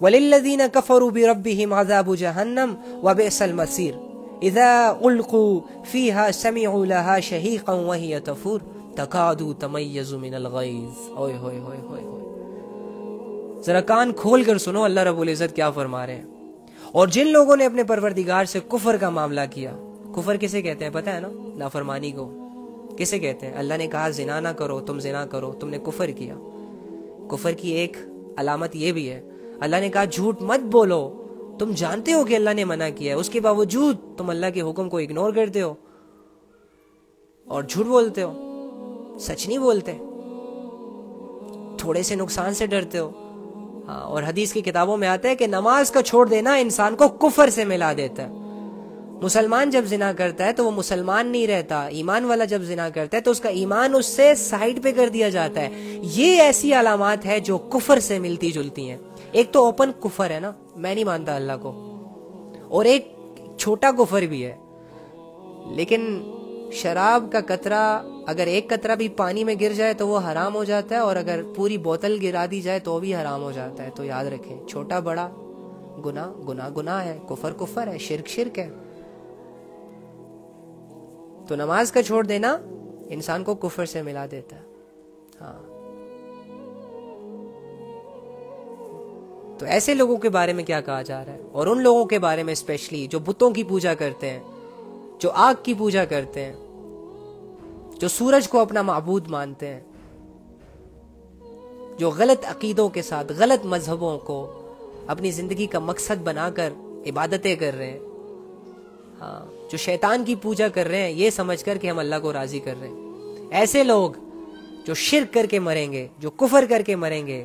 وَلِلَّذِينَ كَفَرُوا بِرَبِّهِمْ عَذَابُ جَهَنَّمَ وَبِئْسَ الْمَصِيرُ إِذَا أُلْقُوا فِيهَا سَمِعُوا لَهَا شَهِيقًا وَهِيَ تَفُورُ تَكَادُ تَمَيَّزُ مِنَ الْغَيْظِ۔ اوئے ہوئے ہوئے ہوئے ہوئے، ذرا کان کھول کر سنو اللہ رب العزت کیا فرما رہے ہیں۔ اور جن لوگوں نے اپنے پروردگار سے کفر کا معاملہ کیا، کفر کسے کہتے ہیں پتہ ہے نا؟ نافرمانی کو کسے کہتے ہیں؟ اللہ نے کہا زنا نہ کرو، تم زنا کرو، تم نے کفر کیا۔ کفر کی ایک علامت یہ بھی ہے اللہ نے کہا جھوٹ مت بولو، تم جانتے ہو کہ اللہ نے منع کیا ہے، اس کے باوجود تم اللہ کے حکم کو اگنور کرتے ہو اور جھوٹ بولتے ہو، سچ نہیں بولتے، تھوڑے سے نقصان سے ڈرتے ہو. اور حدیث کی کتابوں میں آتا ہے کہ نماز کا چھوڑ دینا انسان کو کفر سے ملا دیتا ہے. مسلمان جب زنا کرتا ہے تو وہ مسلمان نہیں رہتا، ایمان والا جب زنا کرتا ہے تو اس کا ایمان اس سے سائڈ پہ کر دیا جاتا ہے. یہ ایسی علامات ہے جو کفر سے ملتی جلتی ہیں. ایک تو اوپن کفر ہے نا، میں نہیں مانتا اللہ کو، اور ایک چھوٹا کفر بھی ہے. لیکن شراب کا قطرہ اگر ایک قطرہ بھی پانی میں گر جائے تو وہ حرام ہو جاتا ہے، اور اگر پوری بوتل گرا دی جائے تو بھی حرام ہو جاتا ہے. تو یاد رکھیں، چھوٹا بڑا گناہ ہے، کفر ہے، شرک ہے. تو نماز کا چھوڑ دینا انسان کو کفر سے ملا دیتا ہے. تو ایسے لوگوں کے بارے میں کیا کہا جا رہا ہے، اور ان لوگوں کے بارے میں اسپیشلی جو بتوں کی پوجا کرتے ہیں، جو آگ کی پوجا کرتے ہیں، جو سورج کو اپنا معبود مانتے ہیں، جو غلط عقیدوں کے ساتھ غلط مذہبوں کو اپنی زندگی کا مقصد بنا کر عبادتیں کر رہے ہیں، جو شیطان کی پوجا کر رہے ہیں یہ سمجھ کر کہ ہم اللہ کو راضی کر رہے ہیں. ایسے لوگ جو شرک کر کے مریں گے، جو کفر کر کے مریں گے،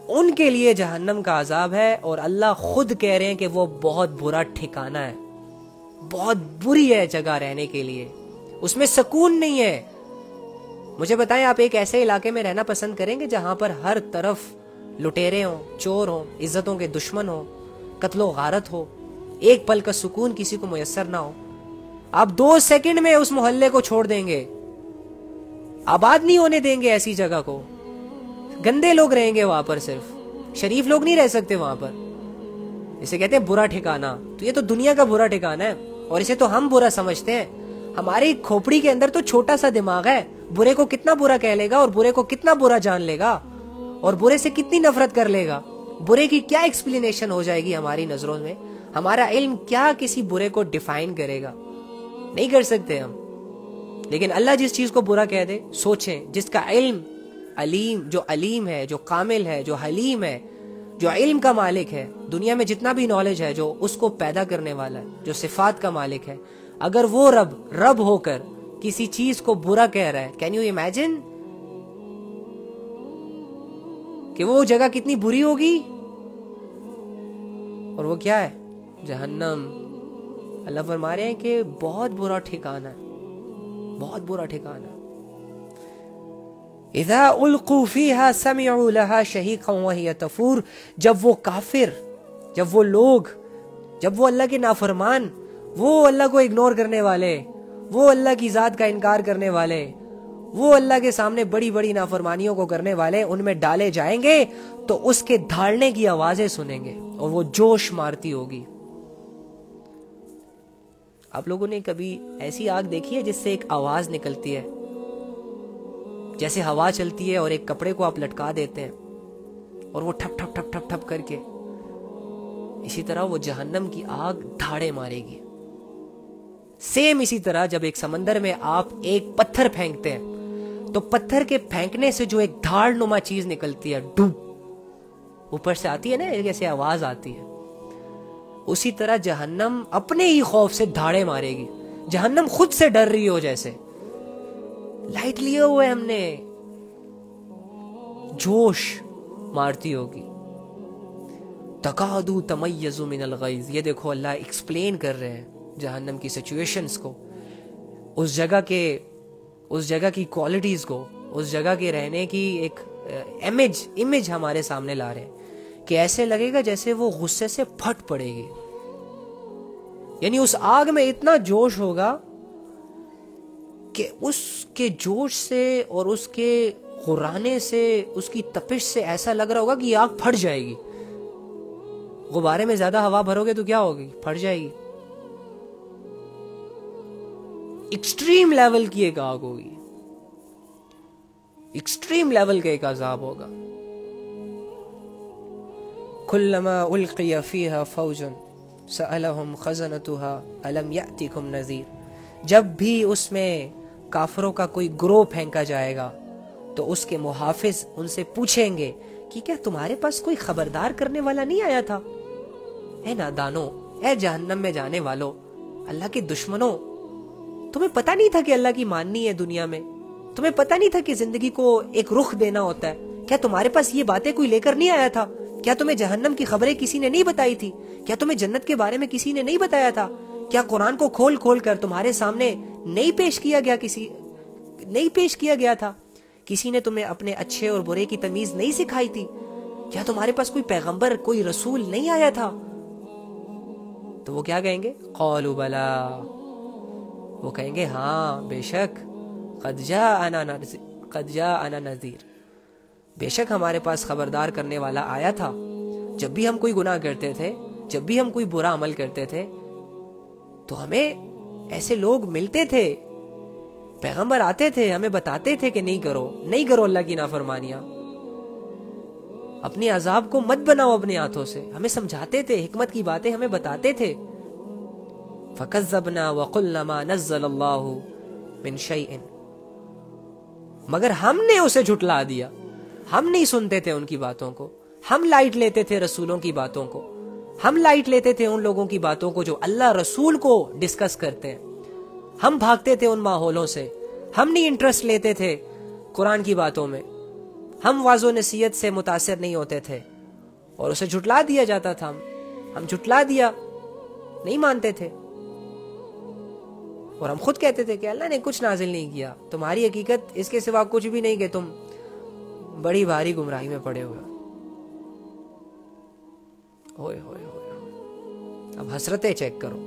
ان کے لیے جہنم کا عذاب ہے. اور اللہ خود کہہ رہے ہیں کہ وہ بہت برا ٹھکانہ ہے، بہت بری ہے جگہ رہنے کے لیے، اس میں سکون نہیں ہے. مجھے بتائیں، آپ ایک ایسے علاقے میں رہنا پسند کریں گے جہاں پر ہر طرف لٹیرے ہوں، چور ہوں، عزتوں کے دشمن ہوں، قتل و غارت ہو، ایک پل کا سکون کسی کو میسر نہ ہو؟ آپ 2 سیکنڈ میں اس محلے کو چھوڑ دیں گے، آباد نہیں ہونے دیں گے ایسی جگہ کو. گندے لوگ رہیں گے وہاں پر، صرف شریف لوگ نہیں رہ سکتے وہاں پر. اسے کہتے ہیں برا ٹھکانہ. تو یہ تو دنیا کا برا ٹھکانہ ہے، اور اسے تو ہم برا سمجھتے ہیں. ہماری کھوپڑی کے اندر تو چھوٹا سا دماغ ہے، برے کو کتنا برا کہہ لے گا، اور برے کو کتنا برا جان لے گا، اور برے سے کتنی نفرت کر لے گا. برے کی کیا ایکسپلینیشن ہو جائے گی ہماری نظروں میں؟ ہمارا علم کیا کسی برے کو ڈیفائن کرے گا؟ نہیں کر سکتے ہم. لیکن اللہ جس چیز کو برا کہہ دے، سوچیں، جس کا علم علیم ہے، جو کامل ہے، جو حلیم ہے، جو علم کا مالک ہے، دنیا میں جتنا بھی نالج ہے، جو اس کو پیدا کرنے والا ہے، جو صفات کا مالک ہے، اگر وہ رب ہو کر کسی چیز کو برا کہہ رہا ہے، کین یو امیجن کہ وہ جگہ کتنی بری ہوگی؟ اور وہ کیا ہے؟ جہنم. اللہ فرما رہے ہیں کہ بہت برا ٹھکانہ ہے، بہت برا ٹھکانہ. اذا القوا فيها سمعوا لها شهيقا وهي تفور. جب وہ کافر، جب وہ لوگ، جب وہ اللہ کے نافرمان، وہ اللہ کو اگنور کرنے والے، وہ اللہ کی ذات کا انکار کرنے والے، وہ اللہ کے سامنے بڑی بڑی نافرمانیوں کو کرنے والے ان میں ڈالے جائیں گے تو اس کے دھاڑنے کی آوازیں سنیں گے اور وہ جوش مارتی ہوگی. آپ لوگوں نے کبھی ایسی آگ دیکھی ہے جس سے ایک آواز نکلتی ہے، جیسے ہوا چلتی ہے اور ایک کپڑے کو آپ لٹکا دیتے ہیں اور وہ ٹھپ ٹھپ ٹھپ ٹھپ ٹھپ کر کے، اسی طرح وہ جہنم کی آگ دھاڑے مارے گی. سیم اسی طرح جب ایک سمندر میں آپ ایک پتھر پھینکتے ہیں تو پتھر کے پھینکنے سے جو ایک دھاڑ نما چیز نکلتی ہے، ڈوب اوپر سے آتی ہے نا، جیسے آواز آتی ہے، اسی طرح جہنم اپنے ہی خوف سے دھاڑے مارے گی. جہنم خود سے ڈر رہی ہو، جیسے لائٹ لیے ہوئے ہم نے، جوش مارتی ہوگی. تکادو تمیز من الغیظ. یہ دیکھو اللہ ایکسپلین کر رہے ہیں جہنم کی سچویشنز کو، اس جگہ کی کوالٹیز کو، اس جگہ کے رہنے کی ایک امیج ہمارے سامنے لا رہے ہیں کہ ایسے لگے گا جیسے وہ غصے سے پھٹ پڑے گی. یعنی اس آگ میں اتنا جوش ہوگا کہ اس کے جوش سے اور اس کے غرانے سے، اس کی تپش سے ایسا لگ رہا ہوگا کہ یہ آگ پھٹ جائے گی. غبارے میں زیادہ ہوا بھرو گے تو کیا ہوگی؟ پھٹ جائے گی. ایکسٹریم لیول کی ایک آگ ہوگی، ایکسٹریم لیول کا ایک عذاب ہوگا. کلما القی فیہا فوج سألہم خزنتہا الم یأتکم نذیر. جب بھی اس میں کافروں کا کوئی گروہ پھینکا جائے گا تو اس کے محافظ ان سے پوچھیں گے کہ کیا تمہارے پاس کوئی خبردار کرنے والا نہیں آیا تھا؟ اے نادانو، اے جہنم میں جانے والو، اللہ کے دشمنوں، تمہیں پتہ نہیں تھا کہ اللہ کی ماننی ہے دنیا میں؟ تمہیں پتہ نہیں تھا کہ زندگی کو ایک رخ دینا ہوتا ہے؟ کیا تمہارے پاس یہ باتیں کوئی لے کر نہیں آیا تھا؟ کیا تمہیں جہنم کی خبریں کسی نے نہیں بتائی تھی؟ کیا تمہیں جنت کے بارے میں کسی نے نہیں بتایا تھا؟ کیا قرآن کو کھول کھول کر تمہارے سامنے نہیں پیش کیا گیا تھا؟ کسی نے تمہیں اپنے اچھے اور برے کی تمیز نہیں سکھائی تھی؟ کیا تمہارے پاس کوئی پیغمبر، کوئی رسول نہیں آیا تھا؟ تو وہ کیا کہیں گے؟ قالوا بلا، وہ کہیں گے ہاں بے شک، قد جاءنا نذیر، بے شک ہمارے پاس خبردار کرنے والا آیا تھا۔ جب بھی ہم کوئی گناہ کرتے تھے، جب بھی ہم کوئی برا عمل کرتے تھے، تو ہمیں ایسے لوگ ملتے تھے، پیغمبر آتے تھے، ہمیں بتاتے تھے کہ نہیں کرو اللہ کی نافرمانیاں، اپنے عذاب کو مت بناؤ اپنے ہاتھوں سے، ہمیں سمجھاتے تھے، حکمت کی باتیں ہمیں بتاتے تھے۔ فَكَذَّبْنَا وَقُلْنَا مَا نَزَّلَ اللَّهُ مِن شَيْءٍ، مگر ہم نے اسے جھٹلا دیا، ہم نہیں سنتے تھے ان کی باتوں کو، ہم لائٹ لیتے تھے رسولوں کی باتوں کو، ہم لائٹ لیتے تھے ان لوگوں کی باتوں کو جو اللہ رسول کو ڈسکس کرتے ہیں، ہم بھاگتے تھے ان ماحولوں سے، ہم نہیں انٹرسٹ لیتے تھے قرآن کی باتوں میں، ہم واعظ و نصیحت سے متاثر نہیں ہوتے تھے، اور اسے جھٹلا دیا جاتا تھا، ہم جھٹلا دیا، نہیں مانتے تھے، اور ہم خود کہتے تھے کہ اللہ نے کچھ نازل نہیں کیا، تمہاری حقیقت اس کے سوا کچھ بھی نہیں، کہ تم بڑی بھاری گمراہی میں پڑے ہوئے۔ ہوئے ہوئے ہوئے، اب حسرتیں چیک کرو۔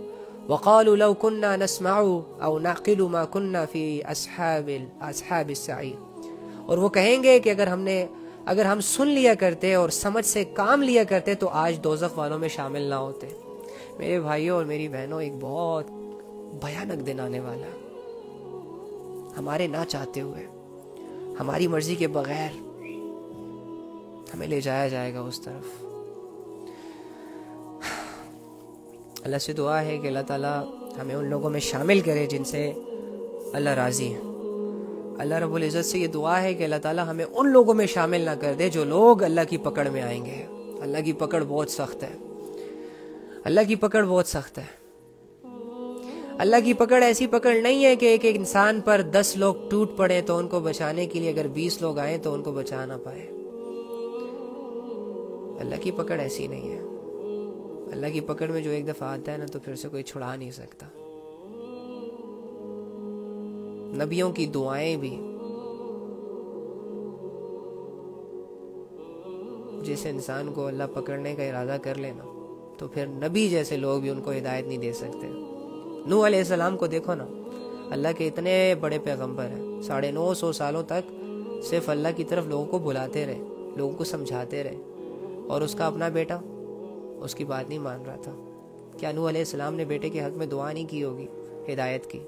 وَقَالُوا لَوْ كُنَّا نَسْمَعُ أَوْ نَعْقِلُ مَا كُنَّا فِي أَصْحَابِ السَّعِيرِ، اور وہ کہیں گے کہ اگر ہم سن لیا کرتے اور سمجھ سے کام لیا کرتے تو آج دوزخ والوں میں شامل نہ ہوتے۔ میرے بھائیوں اور میری بہنوں، ایک بہت بھیانک دن آنے والا ہے، ہمارے نہ چاہتے ہوئے، ہماری مرضی کے بغیر ہمیں لے جایا جائے گا اس طرف۔ اللہ سے دعا ہے کہ اللہ تعالیٰ ہمیں ان لوگوں میں شامل کرے جن سے اللہ راضی ہے۔ اللہ رب العزت سے یہ دعا ہے کہ اللہ تعالیٰ ہمیں ان لوگوں میں شامل نہ کر دے جو لوگ اللہ کی پکڑ میں آئیں گے۔ اللہ کی پکڑ بہت سخت ہے، اللہ کی پکڑ بہت سخت ہے۔ اللہ کی پکڑ ایسی پکڑ نہیں ہے کہ ایک انسان پر 10 لوگ ٹوٹ پڑے تو ان کو بچانے کے لیے اگر 20 لوگ آئیں تو ان کو بچا نہ پائے۔ اللہ کی پکڑ ایسی نہیں ہے۔ اللہ کی پکڑ میں جو ایک دفعہ آتا ہے نا تو پھر سے کوئی چھڑا نہیں سکتا۔ نبیوں کی دعائیں بھی، جس انسان کو اللہ پکڑنے کا ارادہ کر لینا تو پھر نبی جیسے لوگ بھی ان کو ہدایت نہیں دے سکتے۔ نوح علیہ السلام کو دیکھو نا، اللہ کے اتنے بڑے پیغمبر ہیں، 950 سالوں تک صرف اللہ کی طرف لوگوں کو بلاتے رہے، لوگوں کو سمجھاتے رہے، اور اس کا اپنا بیٹا اس کی بات نہیں مان رہا تھا۔ کیا نوح علیہ السلام نے بیٹے کے حق میں دعا نہیں کی ہوگی ہدایت کی؟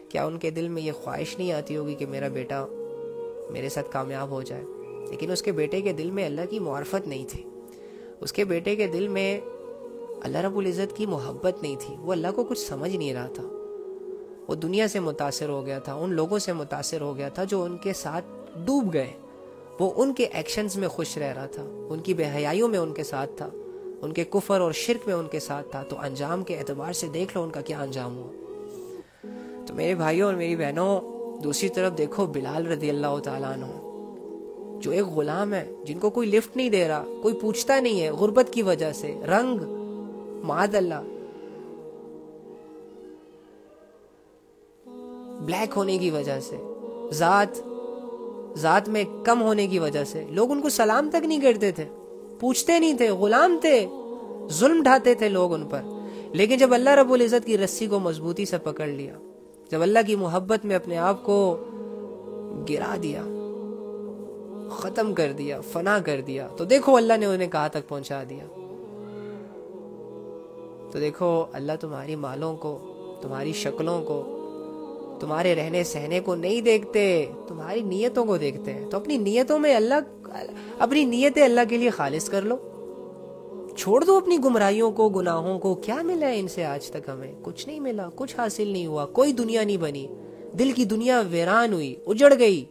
کیا ان کے دل میں یہ خواہش نہیں آتی ہوگی کہ میرا بیٹا میرے ساتھ کامیاب ہو جائے؟ لیکن اس کے بیٹے کے دل میں اللہ کی معرفت نہیں تھی، اس کے بیٹے کے دل میں اللہ رب العزت کی محبت نہیں تھی، وہ اللہ کو کچھ سمجھ نہیں رہا تھا، وہ دنیا سے متاثر ہو گیا تھا، ان لوگوں سے متاثر ہو گیا تھا جو ان کے ساتھ ڈوب گئے، وہ ان کے ایکشنز میں خوش رہ رہا تھا، ان کی بے حیائیوں میں ان کے ساتھ تھا، ان کے کفر اور شرک میں ان کے ساتھ تھا، تو انجام کے اعتبار سے دیکھ لو ان کا کیا انجام ہوا۔ تو میرے بھائیوں اور میری بہنوں، دوسری طرف دیکھو بلال رضی اللہ تعالیٰ عنہ، جو ایک غلام ہے، جن کو کوئی لفٹ نہیں دے رہا، کوئی پوچھتا نہیں ہے، غربت کی وجہ سے، رنگ، معاذ اللہ، بلیک ہونے کی وجہ سے، ذات میں کم ہونے کی وجہ سے لوگ ان کو سلام تک نہیں کرتے تھے، پوچھتے نہیں تھے، غلام تھے، ظلم ڈھاتے تھے لوگ ان پر۔ لیکن جب اللہ رب العزت کی رسی کو مضبوطی سے پکڑ لیا، جب اللہ کی محبت میں اپنے آپ کو گرا دیا، ختم کر دیا، فنا کر دیا، تو دیکھو اللہ نے انہیں کہاں تک پہنچا دیا۔ تو دیکھو اللہ تمہاری مالوں کو، تمہاری شکلوں کو، تمہارے رہنے سہنے کو نہیں دیکھتے، تمہاری نیتوں کو دیکھتے ہیں۔ تو اپنی نیتوں میں اپنی نیتیں اللہ کے لیے خالص کر لو، چھوڑ دو اپنی گمراہیوں کو، گناہوں کو۔ کیا ملا ہے ان سے آج تک؟ ہمیں کچھ نہیں ملا، کچھ حاصل نہیں ہوا، کوئی دنیا نہیں بنی، دل کی دنیا ویران ہوئی، اجڑ گئی،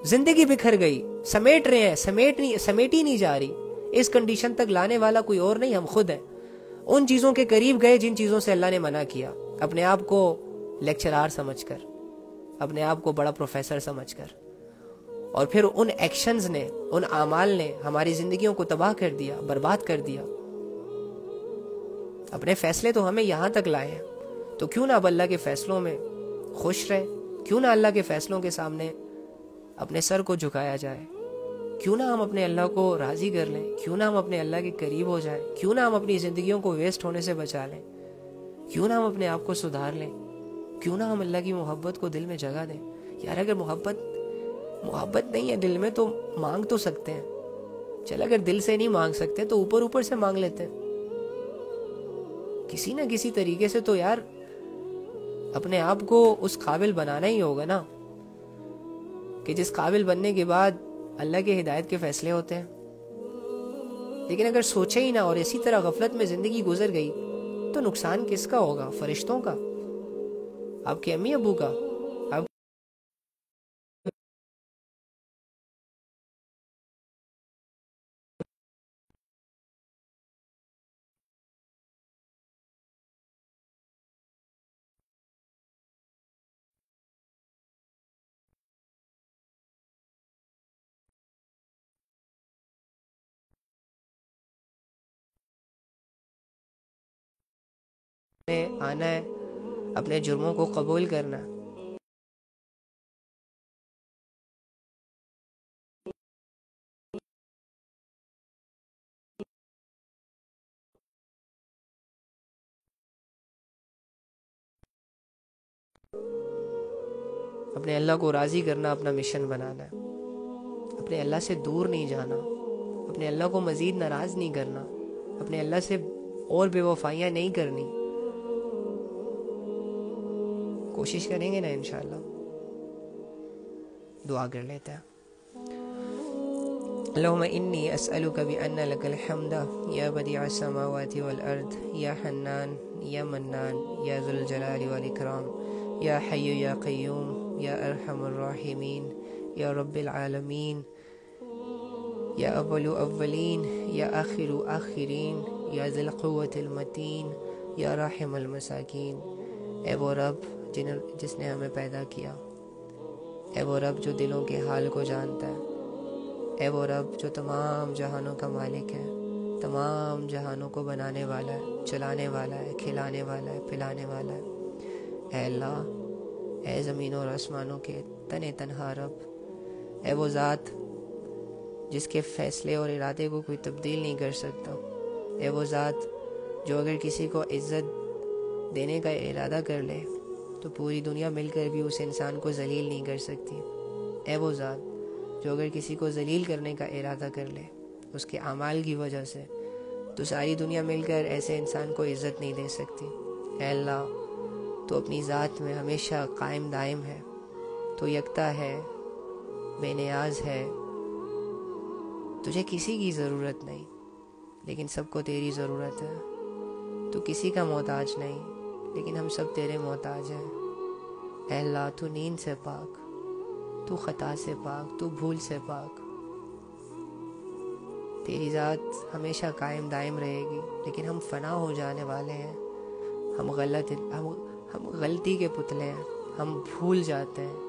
زندگی بکھر گئی، سمیٹ رہے ہیں، سمیٹی نہیں جا رہی. اس کنڈیشن تک لانے والا کوئی اور نہیں، ہم خود ہیں. ان چیزوں کے قریب گئے جن چیزوں سے اللہ نے منع کیا، اپنے آپ کو لیکچرار سمجھ کر، اپنے آپ کو بڑا پروفیسر سمجھ کر. اور پھر ان ایکشنز نے، ان اعمال نے ہماری زندگیوں کو تباہ کر دیا، برباد کر دیا. اپنے فیصلے تو ہمیں یہاں تک لائے ہیں، تو کیوں نہ اب اللہ کے فیصلوں میں خوش رہے؟ کیوں نہ اللہ کے فیصلوں کے سامنے اپنے سر کو جھکایا جائے؟ کیوں نہ ہم اپنے اللہ کو راضی کر لیں؟ کیوں نہ ہم اپنے اللہ کے قریب ہو جائیں؟ کیوں نہ ہم اپنی زندگیوں کو ویسٹ ہونے سے بچا لیں؟ کیوں نہ ہم اپنے آپ کو سدھار لیں؟ کیوں نہ ہم اللہ کی محبت کو دل میں جگہ دیں؟ یار اگر محبت نہیں ہے دل میں تو مانگ تو سکتے ہیں. چل اگر دل سے نہیں مانگ سکتے تو اوپر سے مانگ لیتے ہیں. کسی نہ کسی طریقے سے تو یار اپنے آپ کو اس قابل بنانا ہی ہوگا نا، کہ جس قابل بننے کے بعد اللہ کے ہدایت کے فیصلے ہوتے ہیں. لیکن اگر سوچے ہی نہ اور اسی طرح غفلت میں زندگی گزر گئی تو نقصان کس کا ہوگا؟ فرشتوں کا؟ آپ کے امی ابو کا؟ آپ نے آنا ہے، اپنے جرموں کو قبول کرنا. اپنے اللہ کو راضی کرنا اپنا مشن بنانا ہے. اپنے اللہ سے دور نہیں جانا، اپنے اللہ کو مزید ناراض نہیں کرنا، اپنے اللہ سے اور بے وفائیاں نہیں کرنی. کوشش کریں گے نا انشاءاللہ. دعا کر لیتے ہیں. اللهم إني أسألك بأن لك الحمد يا بديع السماوات والأرض يا حنان يا منان يا ذو الجلال والإكرام يا حي يا قيوم يا أرحم الراحمين يا رب العالمين يا أول أولين يا آخر آخرين يا ذي القوة المتين يا راحم المساکین. اے وہ رب جس نے ہمیں پیدا کیا، اے وہ رب جو دلوں کے حال کو جانتا ہے، اے وہ رب جو تمام جہانوں کا مالک ہے، تمام جہانوں کو بنانے والا ہے، چلانے والا ہے، کھلانے والا ہے، پلانے والا ہے. اے اللہ، اے زمین اور آسمانوں کے تنہا رب، اے وہ ذات جس کے فیصلے اور ارادے کو کوئی تبدیل نہیں کر سکتا، اے وہ ذات جو اگر کسی کو عزت دینے کا ارادہ کر لے تو پوری دنیا مل کر بھی اس انسان کو ذلیل نہیں کر سکتی. اے وہ ذات جو اگر کسی کو ذلیل کرنے کا ارادہ کر لے اس کے اعمال کی وجہ سے تو ساری دنیا مل کر ایسے انسان کو عزت نہیں دے سکتی. اے اللہ، تو اپنی ذات میں ہمیشہ قائم دائم ہے، تو یکتا ہے، بے نیاز ہے، تجھے کسی کی ضرورت نہیں لیکن سب کو تیری ضرورت ہے. تو کسی کا محتاج نہیں لیکن ہم سب تیرے محتاج ہیں. اے اللہ، تو نیند سے پاک، تو خطا سے پاک، تو بھول سے پاک. تیری ذات ہمیشہ قائم دائم رہے گی لیکن ہم فنا ہو جانے والے ہیں. ہم غلطی کے پتلے ہیں، ہم بھول جاتے ہیں،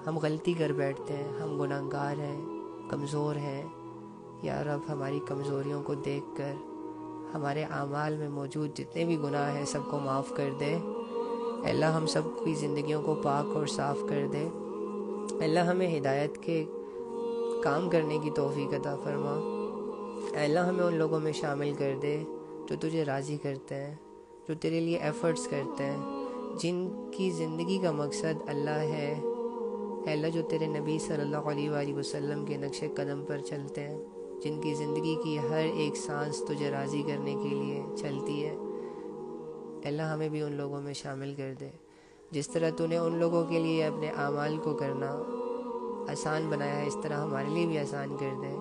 ہم غلطی کر بیٹھتے ہیں، ہم گناہگار ہیں، کمزور ہیں. یا رب، ہماری کمزوریوں کو دیکھ کر ہمارے اعمال میں موجود جتنے بھی گناہ ہیں سب کو معاف کر دے. اے اللہ، ہم سب کی زندگیوں کو پاک اور صاف کر دے. اے اللہ، ہمیں ہدایت کے کام کرنے کی توفیق عطا فرما. اے اللہ، ہمیں ان لوگوں میں شامل کر دے جو تجھے راضی کرتے ہیں، جو تیرے لیے ایفرٹس کرتے ہیں، جن کی زندگی کا مقصد اللہ ہے. اے اللہ، جو تیرے نبی صلی اللہ علیہ وآلہ وسلم کے نقش قدم پر چلتے ہیں، جن کی زندگی کی ہر ایک سانس تجھے راضی کرنے کے لیے چلتی ہے. اے اللہ، ہمیں بھی ان لوگوں میں شامل کر دے. جس طرح تو نے ان لوگوں کے لیے اپنے اعمال کو کرنا آسان بنایا ہے، اس طرح ہمارے لیے بھی آسان کر دے.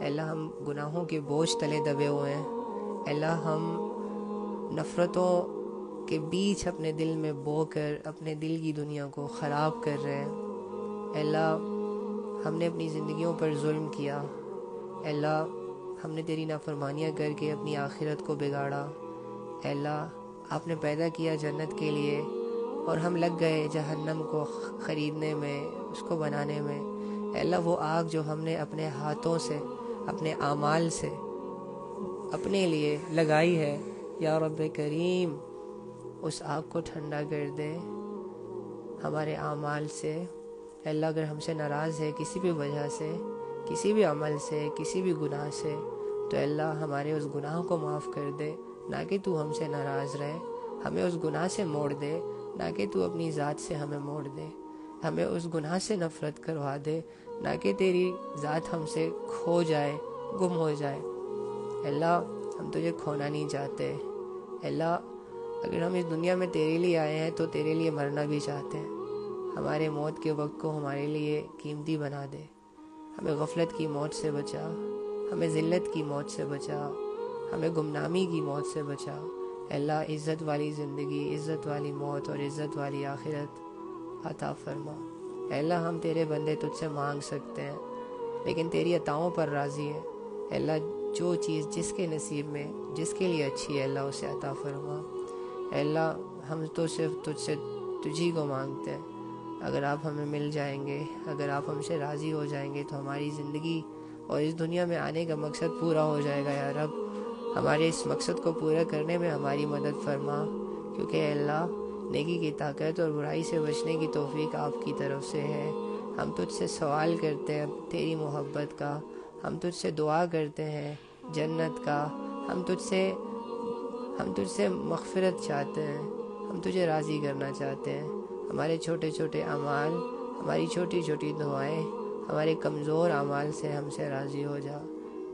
اے اللہ، ہم گناہوں کے بوجھ تلے دبے ہوئے ہیں. اے اللہ، ہم نفرتوں کے بیچ اپنے دل میں بو کر اپنے دل کی دنیا کو خراب کر رہے ہیں. اے اللہ، ہم نے اپنی زندگیوں پر ظلم کیا، اے اللہ ہم نے تیری نافرمانیاں کر کے اپنی آخرت کو بگاڑا، اے اللہ آپ نے پیدا کیا جنت کے لیے اور ہم لگ گئے جہنم کو خریدنے میں، اس کو بنانے میں۔ اے اللہ وہ آگ جو ہم نے اپنے ہاتھوں سے، اپنے اعمال سے اپنے لیے لگائی ہے، یا رب کریم اس آگ کو ٹھنڈا کر دے ہمارے اعمال سے۔ اے اللہ اگر ہم سے ناراض ہے کسی بھی وجہ سے، کسی بھی عمل سے، کسی بھی گناہ سے، تو اے اللہ ہمارے اس گناہ کو معاف کر دے، نہ کہ تو ہم سے ناراض رہے، ہمیں اس گناہ سے موڑ دے، نہ کہ تو اپنی ذات سے ہمیں موڑ دے، ہمیں اس گناہ سے نفرت کروا دے، نہ کہ تیری ذات ہم سے کھو جائے، گم ہو جائے۔ اے اللہ ہم تجھے کھونا نہیں چاہتے، اے اللہ اگر ہم اس دنیا میں تیرے لیے آئے ہیں تو تیرے لیے مرنا بھی چاہتے ہیں۔ ہمارے موت کے وقت کو ہمارے لیے قیمتی بنا دے، ہمیں غفلت کی موت سے بچا، ہمیں ذلت کی موت سے بچا، ہمیں گمنامی کی موت سے بچا۔ اے اللہ عزت والی زندگی، عزت والی موت اور عزت والی آخرت عطا فرما۔ اے اللہ ہم تیرے بندے تجھ سے مانگ سکتے ہیں لیکن تیری عطاؤں پر راضی ہے۔ اے اللہ جو چیز جس کے نصیب میں، جس کے لیے اچھی ہے، اللہ اسے عطا فرما۔ اے اللہ ہم تو صرف تجھی کو مانگتے ہیں، اگر آپ ہمیں مل جائیں گے، اگر آپ ہم سے راضی ہو جائیں گے تو ہماری زندگی اور اس دنیا میں آنے کا مقصد پورا ہو جائے گا۔ یا رب ہمارے اس مقصد کو پورا کرنے میں ہماری مدد فرما، کیونکہ اے اللہ نیکی کی طاقت اور برائی سے بچنے کی توفیق آپ کی طرف سے ہے۔ ہم تجھ سے سوال کرتے ہیں تیری محبت کا، ہم تجھ سے دعا کرتے ہیں جنت کا، ہم تجھ سے مغفرت چاہتے ہیں، ہم تجھے راضی کرنا چاہتے ہیں۔ ہمارے چھوٹے چھوٹے اعمال، ہماری چھوٹی چھوٹی دعائیں، ہمارے کمزور اعمال سے ہم سے راضی ہو جا۔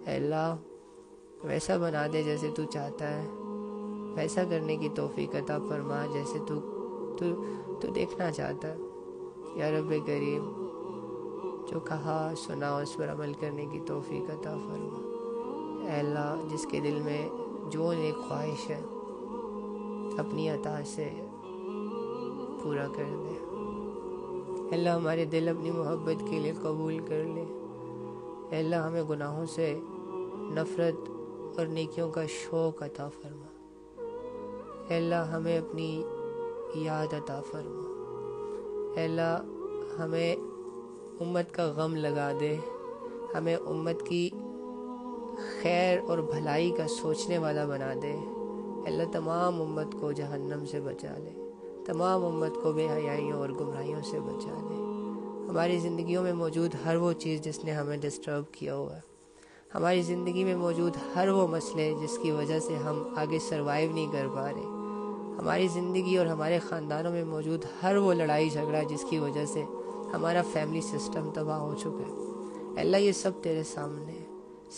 اے اللہ ویسا بنا دے جیسے تو چاہتا ہے، ویسا کرنے کی توفیق عطا فرما جیسے تو دیکھنا چاہتا ہے۔ یا رب کریم جو کہا سنا اس پر عمل کرنے کی توفیق عطا فرما۔ اے اللہ جس کے دل میں جو نیک خواہش ہے اپنی عطا سے پورا کر دے۔ اے اللہ ہمارے دل اپنی محبت کے لیے قبول کر لے۔ اے اللہ ہمیں گناہوں سے نفرت اور نیکیوں کا شوق عطا فرما۔ اے اللہ ہمیں اپنی یاد عطا فرما۔ اے اللہ ہمیں امت کا غم لگا دے، ہمیں امت کی خیر اور بھلائی کا سوچنے والا بنا دے۔ اے اللہ تمام امت کو جہنم سے بچا لے، تمام امت کو بے حیائیوں اور گمراہیوں سے بچا لے۔ ہماری زندگیوں میں موجود ہر وہ چیز جس نے ہمیں ڈسٹرب کیا ہوا ہے، ہماری زندگی میں موجود ہر وہ مسئلے جس کی وجہ سے ہم آگے سروائیو نہیں کر پا رہے، ہماری زندگی اور ہمارے خاندانوں میں موجود ہر وہ لڑائی جھگڑا جس کی وجہ سے ہمارا فیملی سسٹم تباہ ہو چکا ہے، اے اللہ یہ سب تیرے سامنے ہے،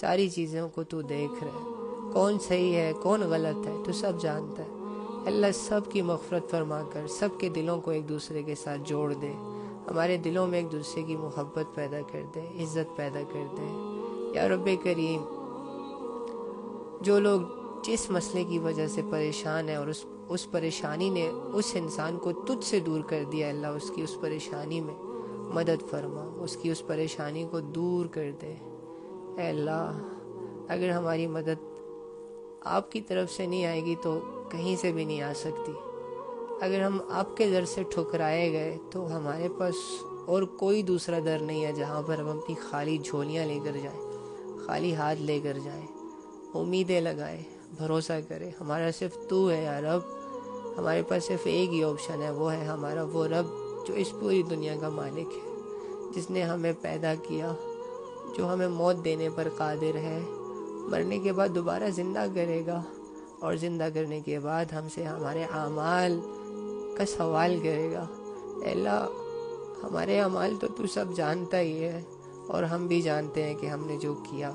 ساری چیزوں کو تو دیکھ رہے ہے، کون صحیح ہے کون غلط ہے تو سب جانتا ہے۔ اے اللہ سب کی مغفرت فرما کر سب کے دلوں کو ایک دوسرے کے ساتھ جوڑ دے، ہمارے دلوں میں ایک دوسرے کی محبت پیدا کر دے، عزت پیدا کر دے۔ یا رب کریم جو لوگ جس مسئلے کی وجہ سے پریشان ہیں اور اس پریشانی نے اس انسان کو تجھ سے دور کر دیا، اللہ اس کی اس پریشانی میں مدد فرما، اس کی اس پریشانی کو دور کر دے۔ اے اللہ اگر ہماری مدد آپ کی طرف سے نہیں آئے گی تو کہیں سے بھی نہیں آ سکتی، اگر ہم آپ کے در سے ٹھکرائے گئے تو ہمارے پاس اور کوئی دوسرا در نہیں ہے جہاں پر ہم اپنی خالی جھولیاں لے کر جائیں، خالی ہاتھ لے کر جائیں، امیدیں لگائیں، بھروسہ کریں۔ ہمارا صرف تو ہے یا رب، ہمارے پاس صرف ایک ہی آپشن ہے، وہ ہے ہمارا وہ رب جو اس پوری دنیا کا مالک ہے، جس نے ہمیں پیدا کیا، جو ہمیں موت دینے پر قادر ہے، مرنے کے بعد دوبارہ زندہ کرے گا، اور زندہ کرنے کے بعد ہم سے ہمارے اعمال کا سوال کرے گا۔ اے اللہ ہمارے اعمال تو سب جانتا ہی ہے، اور ہم بھی جانتے ہیں کہ ہم نے جو کیا۔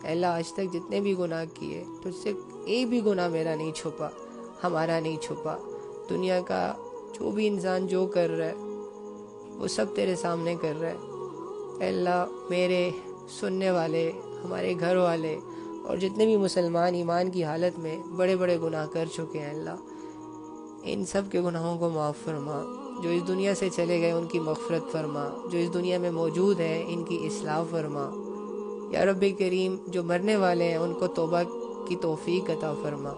اے اللہ آج تک جتنے بھی گناہ کیے تجھ سے ایک بھی گناہ میرا نہیں چھپا، ہمارا نہیں چھپا۔ دنیا کا جو بھی انسان جو کر رہا ہے وہ سب تیرے سامنے کر رہا ہے۔ اے اللہ میرے سننے والے، ہمارے گھر والے اور جتنے بھی مسلمان ایمان کی حالت میں بڑے بڑے گناہ کر چکے ہیں، اللہ ان سب کے گناہوں کو معاف فرما، جو اس دنیا سے چلے گئے ان کی مغفرت فرما، جو اس دنیا میں موجود ہیں ان کی اصلاح فرما۔ یا رب کریم جو مرنے والے ہیں ان کو توبہ کی توفیق عطا فرما۔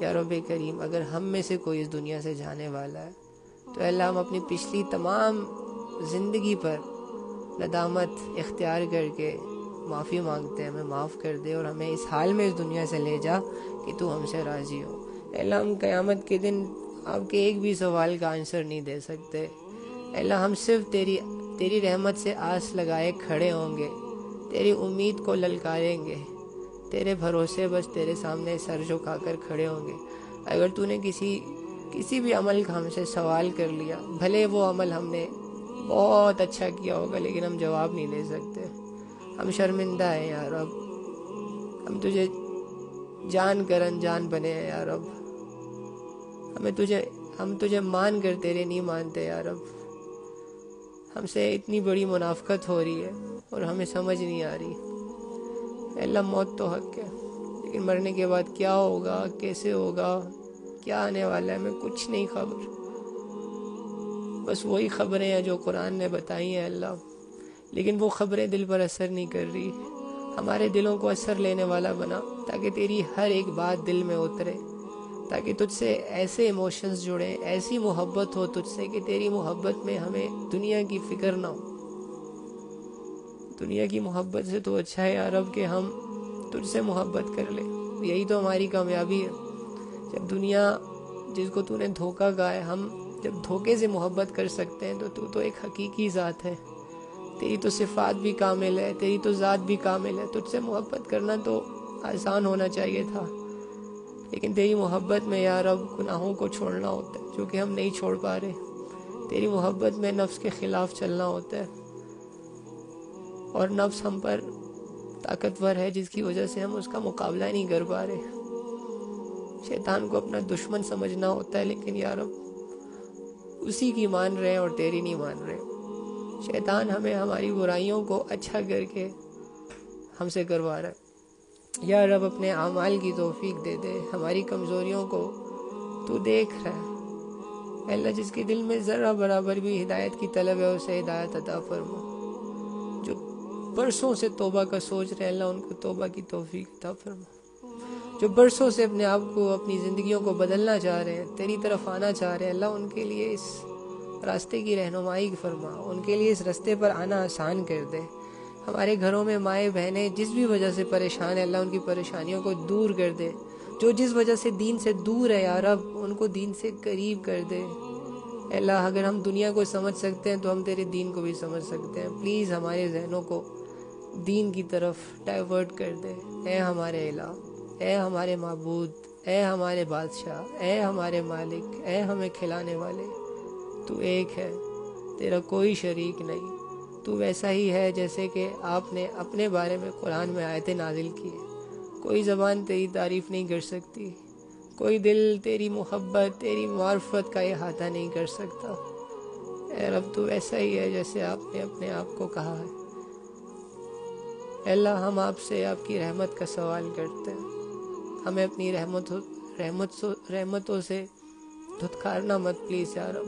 یا رب کریم اگر ہم میں سے کوئی اس دنیا سے جانے والا ہے تو اللہ ہم اپنی پچھلی تمام زندگی پر ندامت اختیار کر کے معافی مانگتے ہیں، ہمیں معاف کر دے اور ہمیں اس حال میں اس دنیا سے لے جا کہ تو ہم سے راضی ہو۔ اللہ ہم قیامت کے دن آپ کے ایک بھی سوال کا آنسر نہیں دے سکتے، اللہ ہم صرف تیری رحمت سے آس لگائے کھڑے ہوں گے، تیری امید کو للکاریں گے، تیرے بھروسے بس تیرے سامنے سر جھکا کر کھڑے ہوں گے۔ اگر تو نے کسی بھی عمل کا ہم سے سوال کر لیا، بھلے وہ عمل ہم نے بہت اچھا کیا ہوگا لیکن ہم جواب نہیں دے سکتے، ہم شرمندہ ہیں یا رب، ہم تجھے جان کر انجان بنے ہیں یا رب، ہم تجھے مان کر تیرے نہیں مانتے یا رب، ہم سے اتنی بڑی منافقت ہو رہی ہے اور ہمیں سمجھ نہیں آ رہی۔ اللہ موت تو حق ہے لیکن مرنے کے بعد کیا ہوگا، کیسے ہوگا، کیا آنے والا ہے، ہمیں کچھ نہیں خبر، بس وہی خبریں ہیں جو قرآن نے بتائی ہیں اللہ، لیکن وہ خبریں دل پر اثر نہیں کر رہی۔ ہمارے دلوں کو اثر لینے والا بنا تاکہ تیری ہر ایک بات دل میں اترے، تاکہ تجھ سے ایسے ایموشنز جڑیں، ایسی محبت ہو تجھ سے کہ تیری محبت میں ہمیں دنیا کی فکر نہ ہو۔ دنیا کی محبت سے تو اچھا ہے یا رب کہ ہم تجھ سے محبت کر لیں، یہی تو ہماری کامیابی ہے۔ جب دنیا جس کو تو نے دھوکہ کہا ہے، ہم جب دھوکے سے محبت کر سکتے ہیں تو تو ایک حقیقی ذات ہے، تیری تو صفات بھی کامل ہے، تیری تو ذات بھی کامل ہے، تجھ سے محبت کرنا تو آسان ہونا چاہیے تھا، لیکن تیری محبت میں یا رب گناہوں کو چھوڑنا ہوتا ہے جو کہ ہم نہیں چھوڑ پا رہے، تیری محبت میں نفس کے خلاف چلنا ہوتا ہے، اور نفس ہم پر طاقتور ہے جس کی وجہ سے ہم اس کا مقابلہ نہیں کر پا رہے۔ شیطان کو اپنا دشمن سمجھنا ہوتا ہے لیکن یا رب اسی کی مان رہے ہیں اور تیری نہیں مان رہے۔ شیطان ہمیں ہماری برائیوں کو اچھا کر کے ہم سے کروا رہا ہے۔ یا رب اپنے اعمال کی توفیق دے دے، ہماری کمزوریوں کو تو دیکھ رہا ہے، اللہ جس کے دل میں ذرہ برابر بھی ہدایت کی طلب ہے اسے ہدایت عطا فرما، جو برسوں سے توبہ کا سوچ رہے ہیں اللہ ان کو توبہ کی توفیق عطا فرما، جو برسوں سے اپنے آپ کو اپنی زندگیوں کو بدلنا چاہ رہے ہیں، تیری طرف آنا چاہ رہے ہیں، اللہ ان کے لیے اس راستے کی رہنمائی فرما، ان کے لیے اس راستے پر آنا آسان کر دے۔ ہمارے گھروں میں مائیں بہنیں جس بھی وجہ سے پریشان ہیں اللہ ان کی پریشانیوں کو دور کر دے، جو جس وجہ سے دین سے دور ہے یا رب ان کو دین سے قریب کر دے۔ اللہ اگر ہم دنیا کو سمجھ سکتے ہیں تو ہم تیرے دین کو بھی سمجھ سکتے ہیں، پلیز ہمارے ذہنوں کو دین کی طرف ڈائیورٹ کر دے۔ اے ہمارے الہ، اے ہمارے معبود، اے ہمارے بادشاہ، اے ہمارے مالک، اے ہمیں کھلانے والے، تو ایک ہے، تیرا کوئی شریک نہیں، تو ویسا ہی ہے جیسے کہ آپ نے اپنے بارے میں قرآن میں آیتیں نازل کی ہیں۔ کوئی زبان تیری تعریف نہیں کر سکتی، کوئی دل تیری محبت، تیری معرفت کا احاطہ نہیں کر سکتا۔ اے رب تو ایسا ہی ہے جیسے آپ نے اپنے آپ کو کہا ہے۔ اے اللہ ہم آپ سے آپ کی رحمت کا سوال کرتے ہیں، ہمیں اپنی رحمتوں سے دھتکارنا مت پلیز یا رب،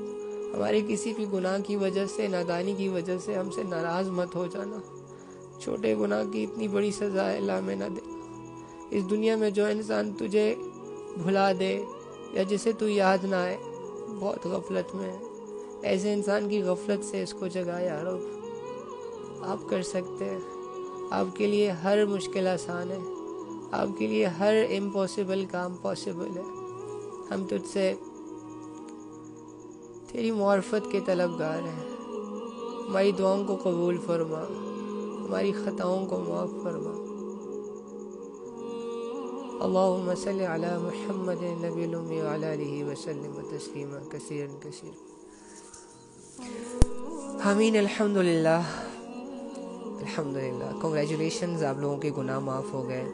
ہمارے کسی بھی گناہ کی وجہ سے، نادانی کی وجہ سے ہم سے ناراض مت ہو جانا، چھوٹے گناہ کی اتنی بڑی سزا ہے اللہ میں نہ دے۔ اس دنیا میں جو انسان تجھے بھلا دے یا جسے تو یاد نہ آئے بہت غفلت میں ہے، ایسے انسان کی غفلت سے اس کو جگا یا رب، آپ کر سکتے ہیں، آپ کے لیے ہر مشکل آسان ہے، آپ کے لیے ہر امپاسبل کام پاسبل ہے۔ ہم تجھ سے تیری معرفت کے طلبگار ہیں، ہماری دعاؤں کو قبول فرما، ہماری خطاؤں کو معاف فرما۔ اللہم صلی علی محمد نبی الامی وعلی آلہ وسلم تسلیما کثیرا کثیرا۔ آمین۔ الحمدللہ الحمدللہ، کنگریچولیشنز، آپ لوگوں کے گناہ معاف ہو گئے،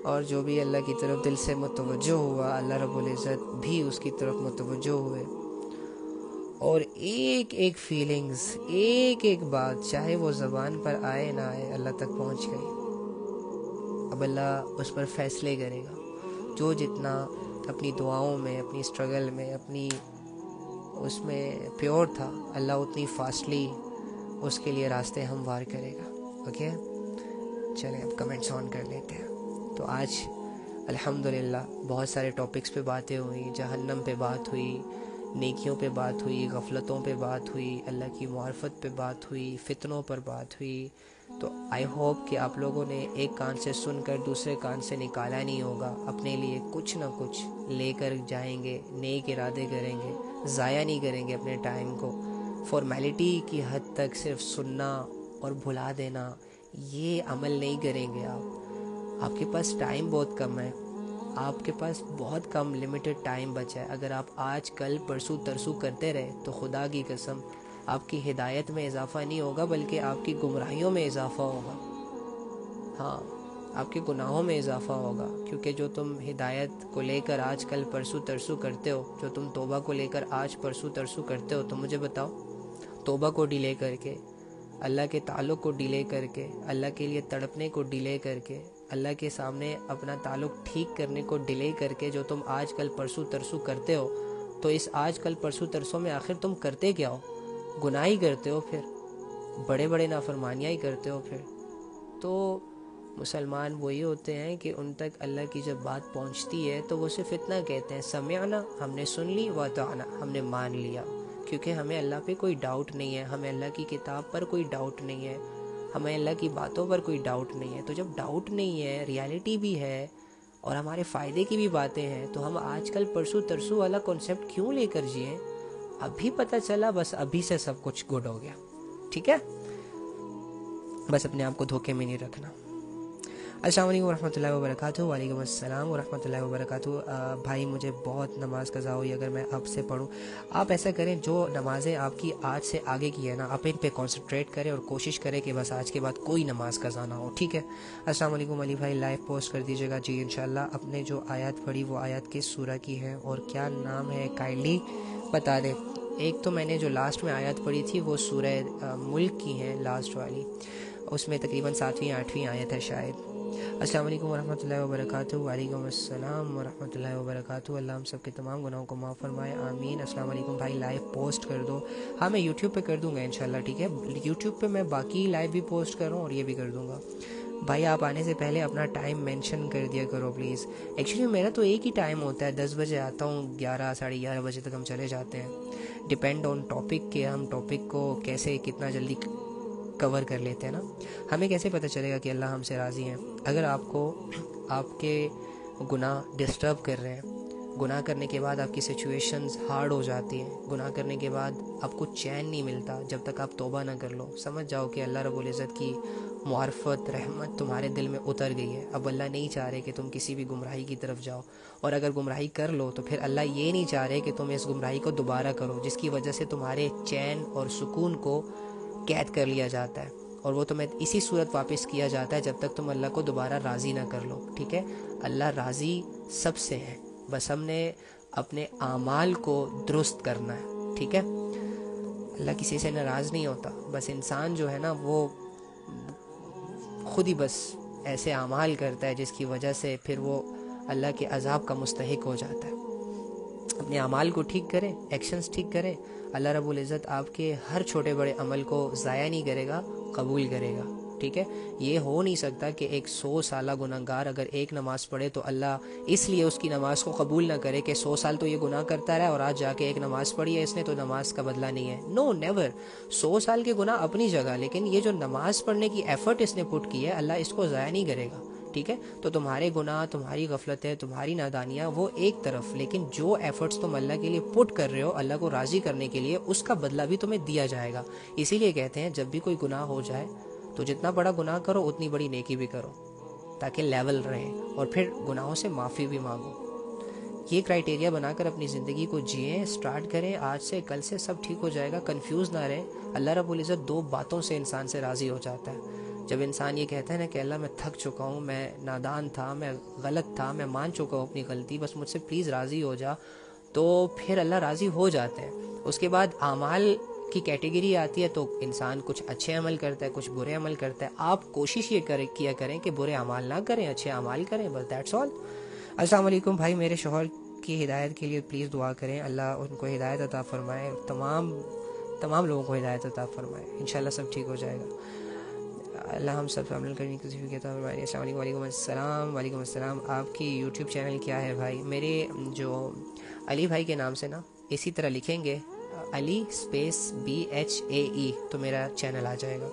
اور جو بھی اللہ کی طرف دل سے متوجہ ہوا اللہ رب العزت بھی اس کی طرف متوجہ ہوئے، اور ایک ایک فیلنگز، ایک ایک بات چاہے وہ زبان پر آئے نہ آئے اللہ تک پہنچ گئی۔ اب اللہ اس پر فیصلے کرے گا، جو جتنا اپنی دعاؤں میں، اپنی اسٹرگل میں، اپنی اس میں پیور تھا، اللہ اتنی فاسٹلی اس کے لیے راستے ہموار کرے گا. اوکے چلیں اب کمنٹس آن کر لیتے ہیں. تو آج الحمدللہ بہت سارے ٹاپکس پہ باتیں ہوئی، جہنم پہ بات ہوئی، نیکیوں پہ بات ہوئی، غفلتوں پہ بات ہوئی، اللہ کی معرفت پہ بات ہوئی، فتنوں پر بات ہوئی. تو آئی ہوپ کہ آپ لوگوں نے ایک کان سے سن کر دوسرے کان سے نکالا نہیں ہوگا، اپنے لیے کچھ نہ کچھ لے کر جائیں گے، نیک ارادے کریں گے، ضائع نہیں کریں گے اپنے ٹائم کو. فارمیلٹی کی حد تک صرف سننا اور بھلا دینا یہ عمل نہیں کریں گے. آپ کے پاس ٹائم بہت کم ہے، آپ کے پاس بہت کم لمیٹڈ ٹائم بچا ہے. اگر آپ آج کل پرسوں ترسوں کرتے رہے تو خدا کی قسم آپ کی ہدایت میں اضافہ نہیں ہوگا بلکہ آپ کی گمراہیوں میں اضافہ ہوگا. ہاں آپ کے گناہوں میں اضافہ ہوگا، کیونکہ جو تم ہدایت کو لے کر آج کل پرسوں ترسوں کرتے ہو، جو تم توبہ کو لے کر آج پرسوں ترسوں کرتے ہو، تو مجھے بتاؤ توبہ کو ڈیلے کر کے، اللہ کے تعلق کو ڈیلے کر کے، اللہ کے لیے تڑپنے کو ڈیلے کر کے، اللہ کے سامنے اپنا تعلق ٹھیک کرنے کو ڈیلے کر کے جو تم آج کل پرسوں ترسوں کرتے ہو، تو اس آج کل پرسوں ترسوں میں آخر تم کرتے کیا ہو؟ گناہ ہی کرتے ہو، پھر بڑے بڑے نافرمانیاں ہی کرتے ہو. پھر تو مسلمان وہی ہوتے ہیں کہ ان تک اللہ کی جب بات پہنچتی ہے تو وہ صرف اتنا کہتے ہیں سمعنا، ہم نے سن لی، واطعنا، ہم نے مان لیا. کیونکہ ہمیں اللہ پہ کوئی ڈاؤٹ نہیں ہے، ہمیں اللہ کی کتاب پر کوئی ڈاؤٹ نہیں ہے، ہمیں اللہ کی باتوں پر کوئی ڈاؤٹ نہیں ہے. تو جب ڈاؤٹ نہیں ہے، ریالٹی بھی ہے اور ہمارے فائدے کی بھی باتیں ہیں، تو ہم آج کل پرسوں ترسوں والا کنسیپٹ کیوں لے کر جئیں؟ ابھی پتہ چلا، بس ابھی سے سب کچھ گڈ ہو گیا. ٹھیک ہے، بس اپنے آپ کو دھوکے میں نہیں رکھنا. السلام علیکم ورحمۃ اللہ وبرکاتہ. وعلیکم السلام ورحمۃ اللہ وبرکاتہ. بھائی مجھے بہت نماز قضا ہوئی اگر میں اب سے پڑھوں. آپ ایسا کریں، جو نمازیں آپ کی آج سے آگے کی ہے نا، آپ ان پہ کنسنٹریٹ کریں اور کوشش کریں کہ بس آج کے بعد کوئی نماز قضا نہ ہو. ٹھیک ہے. السلام علیکم علی بھائی، لائیو پوسٹ کر دیجیے گا. جی انشاءاللہ. اپنے جو آیات پڑھی وہ آیات کس سورہ کی ہے اور کیا نام ہے، کائنڈلی بتا دیں. ایک تو میں نے جو لاسٹ میں آیات پڑھی تھی وہ سورہ ملک کی ہے، لاسٹ والی، اس میں تقریباً 7ویں 8ویں آیت ہے شاید. السلام علیکم ورحمۃ اللہ وبرکاتہ. وعلیکم السلام ورحمۃ اللہ وبرکاتہ. اللہ ہم سب کے تمام گناہوں کو معاف فرمائے، آمین. السلام علیکم بھائی، لائیو پوسٹ کر دو. ہاں میں یوٹیوب پہ کر دوں گا انشاءاللہ. ٹھیک ہے، یوٹیوب پہ میں باقی لائیو بھی پوسٹ کر رہا ہوں اور یہ بھی کر دوں گا. بھائی آپ آنے سے پہلے اپنا ٹائم مینشن کر دیا کرو پلیز. ایکچولی میرا تو ایک ہی ٹائم ہوتا ہے، 10 بجے آتا ہوں، 11 ساڑھے 11 بجے تک ہم چلے جاتے ہیں. ڈپینڈ آن ٹاپک کہ ہم ٹاپک کو کیسے کتنا جلدی کور کر لیتے ہیں نا. ہمیں کیسے پتہ چلے گا کہ اللہ ہم سے راضی ہیں؟ اگر آپ کو آپ کے گناہ ڈسٹرب کر رہے ہیں، گناہ کرنے کے بعد آپ کی سچویشنز ہارڈ ہو جاتی ہیں، گناہ کرنے کے بعد آپ کو چین نہیں ملتا جب تک آپ توبہ نہ کر لو، سمجھ جاؤ کہ اللہ رب العزت کی معرفت رحمت تمہارے دل میں اتر گئی ہے. اب اللہ نہیں چاہ رہے کہ تم کسی بھی گمراہی کی طرف جاؤ، اور اگر گمراہی کر لو تو پھر اللہ یہ نہیں چاہ رہے کہ تم اس گمراہی کو دوبارہ کرو، جس کی وجہ سے تمہارے چین اور سکون کو قید کر لیا جاتا ہے، اور وہ تمہیں اسی صورت واپس کیا جاتا ہے جب تک تم اللہ کو دوبارہ راضی نہ کر لو. ٹھیک ہے، اللہ راضی سب سے ہے، بس ہم نے اپنے اعمال کو درست کرنا ہے. ٹھیک ہے، اللہ کسی سے ناراض نہیں ہوتا، بس انسان جو ہے نا وہ خود ہی بس ایسے اعمال کرتا ہے جس کی وجہ سے پھر وہ اللہ کے عذاب کا مستحق ہو جاتا ہے. اپنے اعمال کو ٹھیک کریں، ایکشنز ٹھیک کریں، اللہ رب العزت آپ کے ہر چھوٹے بڑے عمل کو ضائع نہیں کرے گا، قبول کرے گا. ٹھیک ہے، یہ ہو نہیں سکتا کہ ایک 100 سالہ گناہ گار اگر ایک نماز پڑھے تو اللہ اس لیے اس کی نماز کو قبول نہ کرے کہ 100 سال تو یہ گناہ کرتا رہا اور آج جا کے ایک نماز پڑھی ہے اس نے تو نماز کا بدلہ نہیں ہے. نو نیور. 100 سال کے گناہ اپنی جگہ، لیکن یہ جو نماز پڑھنے کی ایفرٹ اس نے پٹ کی ہے، اللہ اس کو ضائع نہیں کرے گا. ٹھیک ہے، تو تمہارے گناہ، تمہاری غفلتیں، تمہاری نادانیاں وہ ایک طرف، لیکن جو ایفرٹس تم اللہ کے لیے پٹ کر رہے ہو اللہ کو راضی کرنے کے لیے، اس کا بدلہ بھی تمہیں دیا جائے گا. اسی لیے کہتے ہیں جب بھی کوئی گناہ ہو جائے تو جتنا بڑا گناہ کرو اتنی بڑی نیکی بھی کرو تاکہ لیول رہے، اور پھر گناہوں سے معافی بھی مانگو. یہ کرائٹیریا بنا کر اپنی زندگی کو جئیں، سٹارٹ کریں آج سے، کل سے سب ٹھیک ہو جائے گا. کنفیوز نہ رہیں. اللہ رب العزت 2 باتوں سے انسان سے راضی ہو جاتا ہے. جب انسان یہ کہتا ہے نا کہ اللہ میں تھک چکا ہوں، میں نادان تھا، میں غلط تھا، میں مان چکا ہوں اپنی غلطی، بس مجھ سے پلیز راضی ہو جا، تو پھر اللہ راضی ہو جاتے ہیں. اس کے بعد اعمال کی کیٹیگری آتی ہے، تو انسان کچھ اچھے عمل کرتا ہے، کچھ برے عمل کرتا ہے. آپ کوشش یہ کیا کریں کہ برے اعمال نہ کریں، اچھے اعمال کریں، بس دیٹس آل. السلام علیکم بھائی، میرے شوہر کی ہدایت کے لیے پلیز دعا کریں. اللہ ان کو ہدایت عطا فرمائے, تمام لوگوں کو ہدایت عطا فرمائے. انشاءاللہ سب ٹھیک ہو جائے گا. اللہ ہم سب عمل کرنے کی توفیق عطا فرمائے. السلام علیکم. وعلیکم السلام. وعلیکم السلام. آپ کی یوٹیوب چینل کیا ہے بھائی؟ میرے جو علی بھائی کے نام سے نا اسی طرح لکھیں گے علی اسپیس BHAE تو میرا چینل آ جائے گا.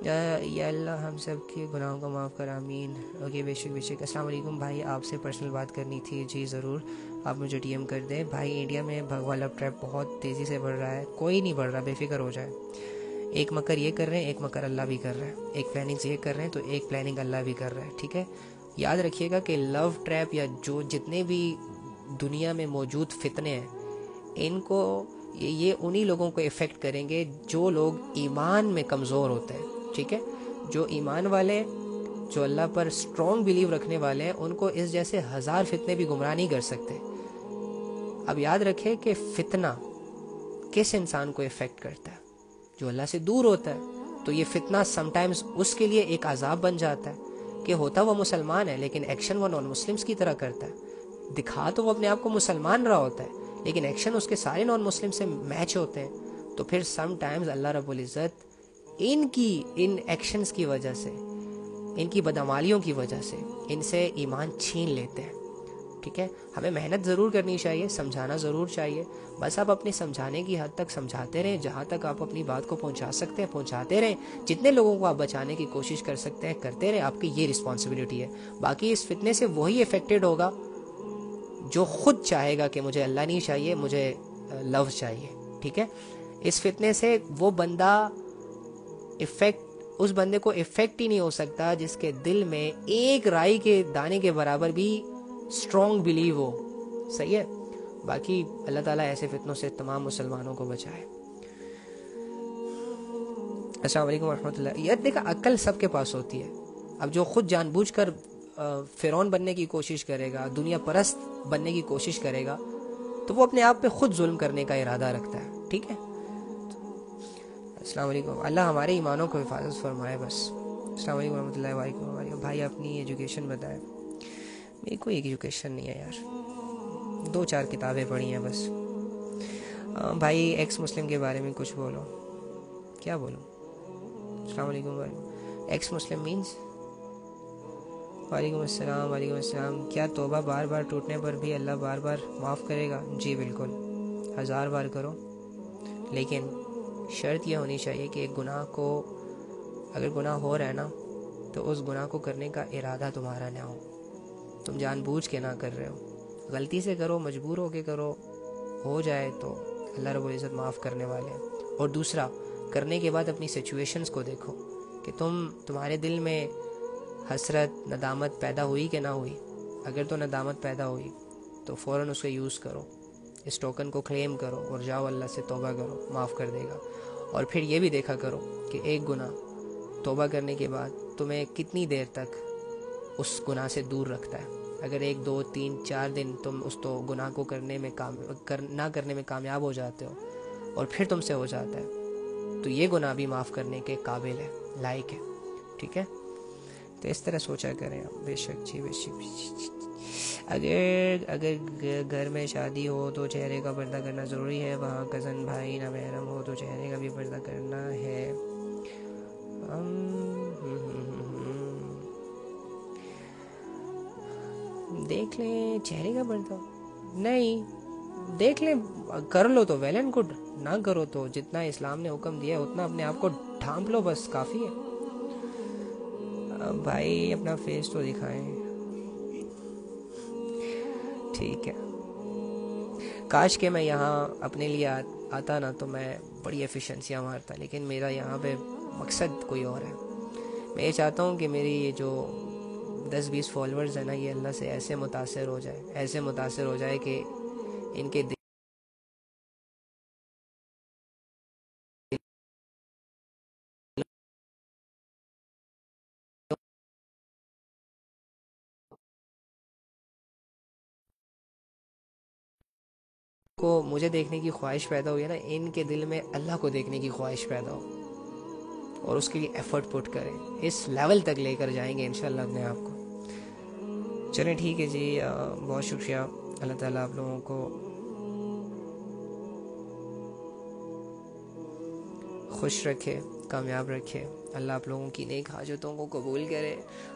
یا اللہ ہم سب کے گناہوں کو معاف کر, آمین. اوکے, بے شک. السلام علیکم بھائی, آپ سے پرسنل بات کرنی تھی. جی ضرور, آپ مجھے DM کر دیں. بھائی انڈیا میں بھگوا لو ٹریپ بہت تیزی سے بڑھ رہا ہے. کوئی نہیں بڑھ رہا, بے فکر ہو جائے. ایک مکر یہ کر رہے ہیں, ایک مکر اللہ بھی کر رہا ہے. ایک پلاننگ یہ کر رہے ہیں تو ایک پلاننگ اللہ بھی کر رہا ہے. ٹھیک ہے, یاد رکھیے گا کہ لو ٹریپ یا جو جتنے بھی دنیا میں موجود فتنے ہیں ان کو یہ انہی لوگوں کو افیکٹ کریں گے جو لوگ ایمان میں کمزور ہوتے ہیں. ٹھیک ہے, جو ایمان والے, جو اللہ پر اسٹرانگ بیلیو رکھنے والے ہیں, ان کو اس جیسے 1000 فتنے بھی گمراہ نہیں کر سکتے. اب یاد رکھیں کہ فتنہ کس انسان کو افیکٹ کرتا ہے؟ جو اللہ سے دور ہوتا ہے. تو یہ فتنہ سم ٹائمز اس کے لیے ایک عذاب بن جاتا ہے کہ ہوتا وہ مسلمان ہے لیکن ایکشن وہ نان مسلمس کی طرح کرتا ہے. دکھا تو وہ اپنے آپ کو مسلمان رہا ہوتا ہے لیکن ایکشن اس کے سارے نان مسلم سے میچ ہوتے ہیں. تو پھر سم ٹائمز اللہ رب العزت ان ایکشنز کی وجہ سے, ان کی بدعمالیوں کی وجہ سے ان سے ایمان چھین لیتے ہیں. ٹھیک ہے, ہمیں محنت ضرور کرنی چاہیے, سمجھانا ضرور چاہیے. بس آپ اپنے سمجھانے کی حد تک سمجھاتے رہیں, جہاں تک آپ اپنی بات کو پہنچا سکتے ہیں پہنچاتے رہیں. جتنے لوگوں کو آپ بچانے کی کوشش کر سکتے ہیں کرتے رہیں. آپ کی یہ رسپانسبلٹی ہے. باقی اس فتنے سے وہی افیکٹڈ ہوگا جو خود چاہے گا کہ مجھے اللہ نہیں چاہیے, مجھے لو چاہیے. ٹھیک ہے, اس فتنے سے وہ بندہ اس بندے کو افیکٹ ہی نہیں ہو سکتا جس کے دل میں ایک رائی کے دانے کے برابر بھی اسٹرانگ بلیو ہو. صحیح ہے. باقی اللہ تعالیٰ ایسے فتنوں سے تمام مسلمانوں کو بچائے. السلام علیکم ورحمۃ اللہ. یہ دیکھا, عقل سب کے پاس ہوتی ہے. اب جو خود جان بوجھ کر فرعون بننے کی کوشش کرے گا, دنیا پرست بننے کی کوشش کرے گا, تو وہ اپنے آپ پہ خود ظلم کرنے کا ارادہ رکھتا ہے. ٹھیک ہے. السلام علیکم. اللہ ہمارے ایمانوں کو حفاظت فرمائے بس. السلام علیکم ورحمۃ اللہ وبرکاتہ. بھائی اپنی ایجوکیشن بتائیں. میری کوئی ایجوکیشن نہیں ہے یار, 2-4 کتابیں پڑھی ہیں بس. بھائی ایکس مسلم کے بارے میں کچھ بولو. کیا بولوں؟ السلام علیکم. Ex Muslim means. وعلیکم السلام. وعلیکم السلام. کیا توبہ بار بار ٹوٹنے پر بھی اللہ بار بار معاف کرے گا؟ جی بالکل, 1000 بار کرو, لیکن شرط یہ ہونی چاہیے کہ ایک گناہ کو, اگر گناہ ہو رہا ہے نا, تو اس گناہ کو کرنے کا ارادہ تمہارا نہ ہو. تم جان بوجھ کے نہ کر رہے ہو, غلطی سے کرو, مجبور ہو کے کرو, ہو جائے تو اللہ رب العزت معاف کرنے والے ہیں. اور دوسرا, کرنے کے بعد اپنی سچویشنز کو دیکھو کہ تمہارے دل میں حسرت, ندامت پیدا ہوئی کہ نہ ہوئی. اگر تو ندامت پیدا ہوئی تو فوراً اس کو یوز کرو, اس ٹوکن کو کلیم کرو اور جاؤ اللہ سے توبہ کرو, معاف کر دے گا. اور پھر یہ بھی دیکھا کرو کہ ایک گناہ توبہ کرنے کے بعد تمہیں کتنی دیر تک اس گناہ سے دور رکھتا ہے. اگر 1 2 3 4 دن تم اس تو گناہ کو نہ کرنے میں کامیاب ہو جاتے ہو اور پھر تم سے ہو جاتا ہے, تو یہ گناہ بھی معاف کرنے کے قابل ہے, لائق ہے. ٹھیک ہے, تو اس طرح سوچا کریں آپ. بے شک جی, بے شک. اگر گھر میں شادی ہو تو چہرے کا پردہ کرنا ضروری ہے. وہاں کزن بھائی نہ محرم ہو تو چہرے کا بھی پردہ کرنا ہے. دیکھ لیں چہرے کا پردہ, نہیں دیکھ لیں, کر لو تو ویل اینڈ گڈ, نہ کرو تو جتنا اسلام نے حکم دیا ہے اتنا اپنے آپ کو ڈھانپ لو, بس کافی ہے. بھائی اپنا فیس تو دکھائیں. ٹھیک ہے, کاش کہ میں یہاں اپنے لیے آتا نا تو میں بڑی ایفیشنسیاں مارتا, لیکن میرا یہاں پہ مقصد کوئی اور ہے. میں یہ چاہتا ہوں کہ میری یہ جو 10-20 فالوورز ہیں نا, یہ اللہ سے ایسے متاثر ہو جائے کہ ان کے کو مجھے دیکھنے کی خواہش پیدا ہوئی ہے نا, ان کے دل میں اللہ کو دیکھنے کی خواہش پیدا ہو اور اس کے لیے ایفرٹ پٹ کریں. اس لیول تک لے کر جائیں گے انشاءاللہ اپنے آپ کو. چلیں ٹھیک ہے جی, بہت شکریہ. اللہ تعالیٰ آپ لوگوں کو خوش رکھے، کامیاب رکھے، اللہ آپ لوگوں کی نیک حاجتوں کو قبول کرے.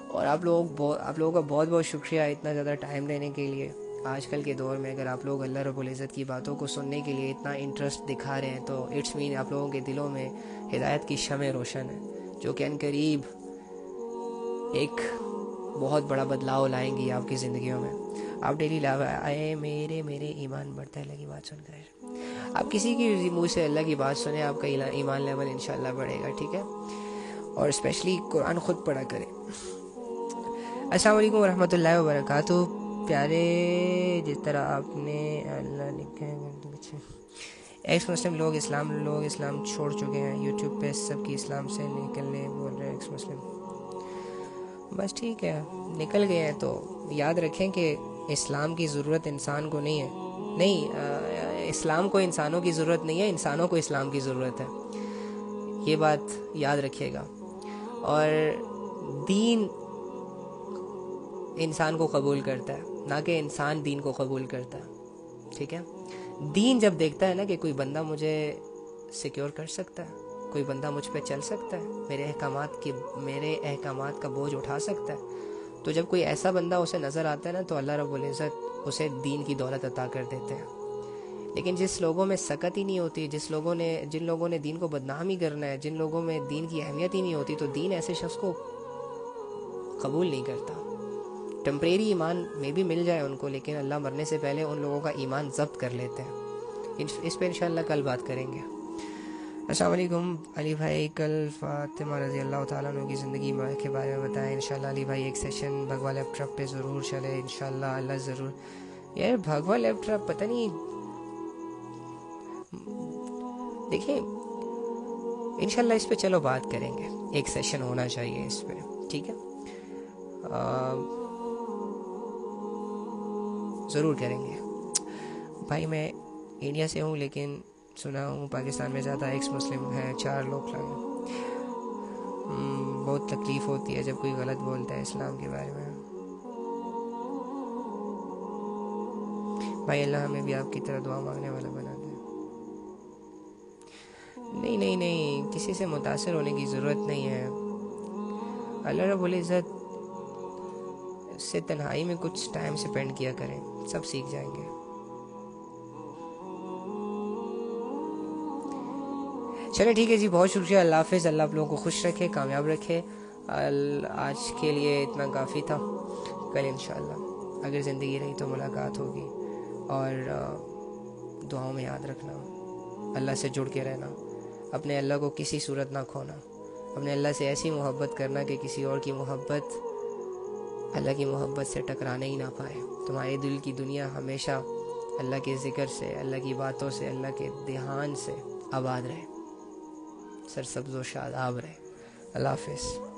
اور آپ لوگوں کا بہت بہت شکریہ اتنا زیادہ ٹائم لینے کے لیے. آج کل کے دور میں اگر آپ لوگ اللہ رب العزت کی باتوں کو سننے کے لیے اتنا انٹرسٹ دکھا رہے ہیں تو اٹس مین آپ لوگوں کے دلوں میں ہدایت کی شمع روشن ہے، جو کہ عنقریب ایک بہت بڑا بدلاؤ لائیں گی آپ کی زندگیوں میں. آپ ڈیلی آئے میرے ایمان بڑھتا ہے اللہ کی بات سن کر. آپ کسی کی منہ سے اللہ کی بات سنیں، آپ کا ایمان لیول انشاءاللہ بڑھے گا، ٹھیک ہے. اور اسپیشلی قرآن خود پڑھا کریں. السلام علیکم ورحمۃ اللہ وبرکاتہ. پیارے جس طرح آپ نے اللہ لکھا ہے، ایکس مسلم لوگ اسلام چھوڑ چکے ہیں، یوٹیوب پہ سب کی اسلام سے نکلنے بول رہے ہیں ایکس مسلم. بس ٹھیک ہے، نکل گئے ہیں تو یاد رکھیں کہ اسلام کی ضرورت انسان کو نہیں ہے. اسلام کو انسانوں کی ضرورت نہیں ہے، انسانوں کو اسلام کی ضرورت ہے. یہ بات یاد رکھیے گا. اور دین انسان کو قبول کرتا ہے، نہ کہ انسان دین کو قبول کرتا ہے، ٹھیک ہے. دین جب دیکھتا ہے نا کہ کوئی بندہ مجھے سیکیور کر سکتا ہے، کوئی بندہ مجھ پہ چل سکتا ہے، میرے احکامات کا بوجھ اٹھا سکتا ہے، تو جب کوئی ایسا بندہ اسے نظر آتا ہے نا تو اللہ رب العزت اسے دین کی دولت عطا کر دیتے ہیں. لیکن جس لوگوں میں سکت ہی نہیں ہوتی، جن لوگوں نے دین کو بدنام ہی کرنا ہے، جن لوگوں میں دین کی اہمیت ہی نہیں ہوتی، تو دین ایسے شخص کو قبول نہیں کرتا. ٹمپریری ایمان میں بھی مل جائے ان کو، لیکن اللہ مرنے سے پہلے ان لوگوں کا ایمان ضبط کر لیتے ہیں. اس پہ انشاءاللہ کل بات کریں گے. السلام علیکم علی بھائی، کل فاطمہ رضی اللہ تعالیٰ عنہ کی زندگی کے بارے میں بتائیں. انشاءاللہ علی بھائی ایک سیشن بھگوا لیپ ٹاپ پہ ضرور چلے انشاءاللہ. اللہ ضرور. یار بھگوا لیپ ٹاپ پتہ نہیں، دیکھیں انشاءاللہ اس پہ چلو بات کریں گے. ایک سیشن ہونا چاہیے اس پہ، ٹھیک ہے. ضرور کریں گے. بھائی میں انڈیا سے ہوں، لیکن سنا ہوں پاکستان میں زیادہ ایکس مسلم ہیں، 4 لوگ لگے. بہت تکلیف ہوتی ہے جب کوئی غلط بولتا ہے اسلام کے بارے میں. بھائی اللہ ہمیں بھی آپ کی طرح دعا مانگنے والا بنا دے. نہیں، کسی سے متاثر ہونے کی ضرورت نہیں ہے. اللہ رب العزت سے تنہائی میں کچھ ٹائم سپینڈ کیا کریں، سب سیکھ جائیں گے. چلے ٹھیک ہے جی، بہت شکریہ. اللہ حافظ. اللہ آپ لوگوں کو خوش رکھے، کامیاب رکھے. آج کے لیے اتنا کافی تھا. کل انشاءاللہ اگر زندگی رہی تو ملاقات ہوگی. اور دعاؤں میں یاد رکھنا، اللہ سے جڑ کے رہنا، اپنے اللہ کو کسی صورت نہ کھونا، اپنے اللہ سے ایسی محبت کرنا کہ کسی اور کی محبت اللہ کی محبت سے ٹکرانے ہی نہ پائے. تمہارے دل کی دنیا ہمیشہ اللہ کے ذکر سے، اللہ کی باتوں سے، اللہ کے دھیان سے آباد رہے، سرسبز و شاداب رہے. اللہ حافظ.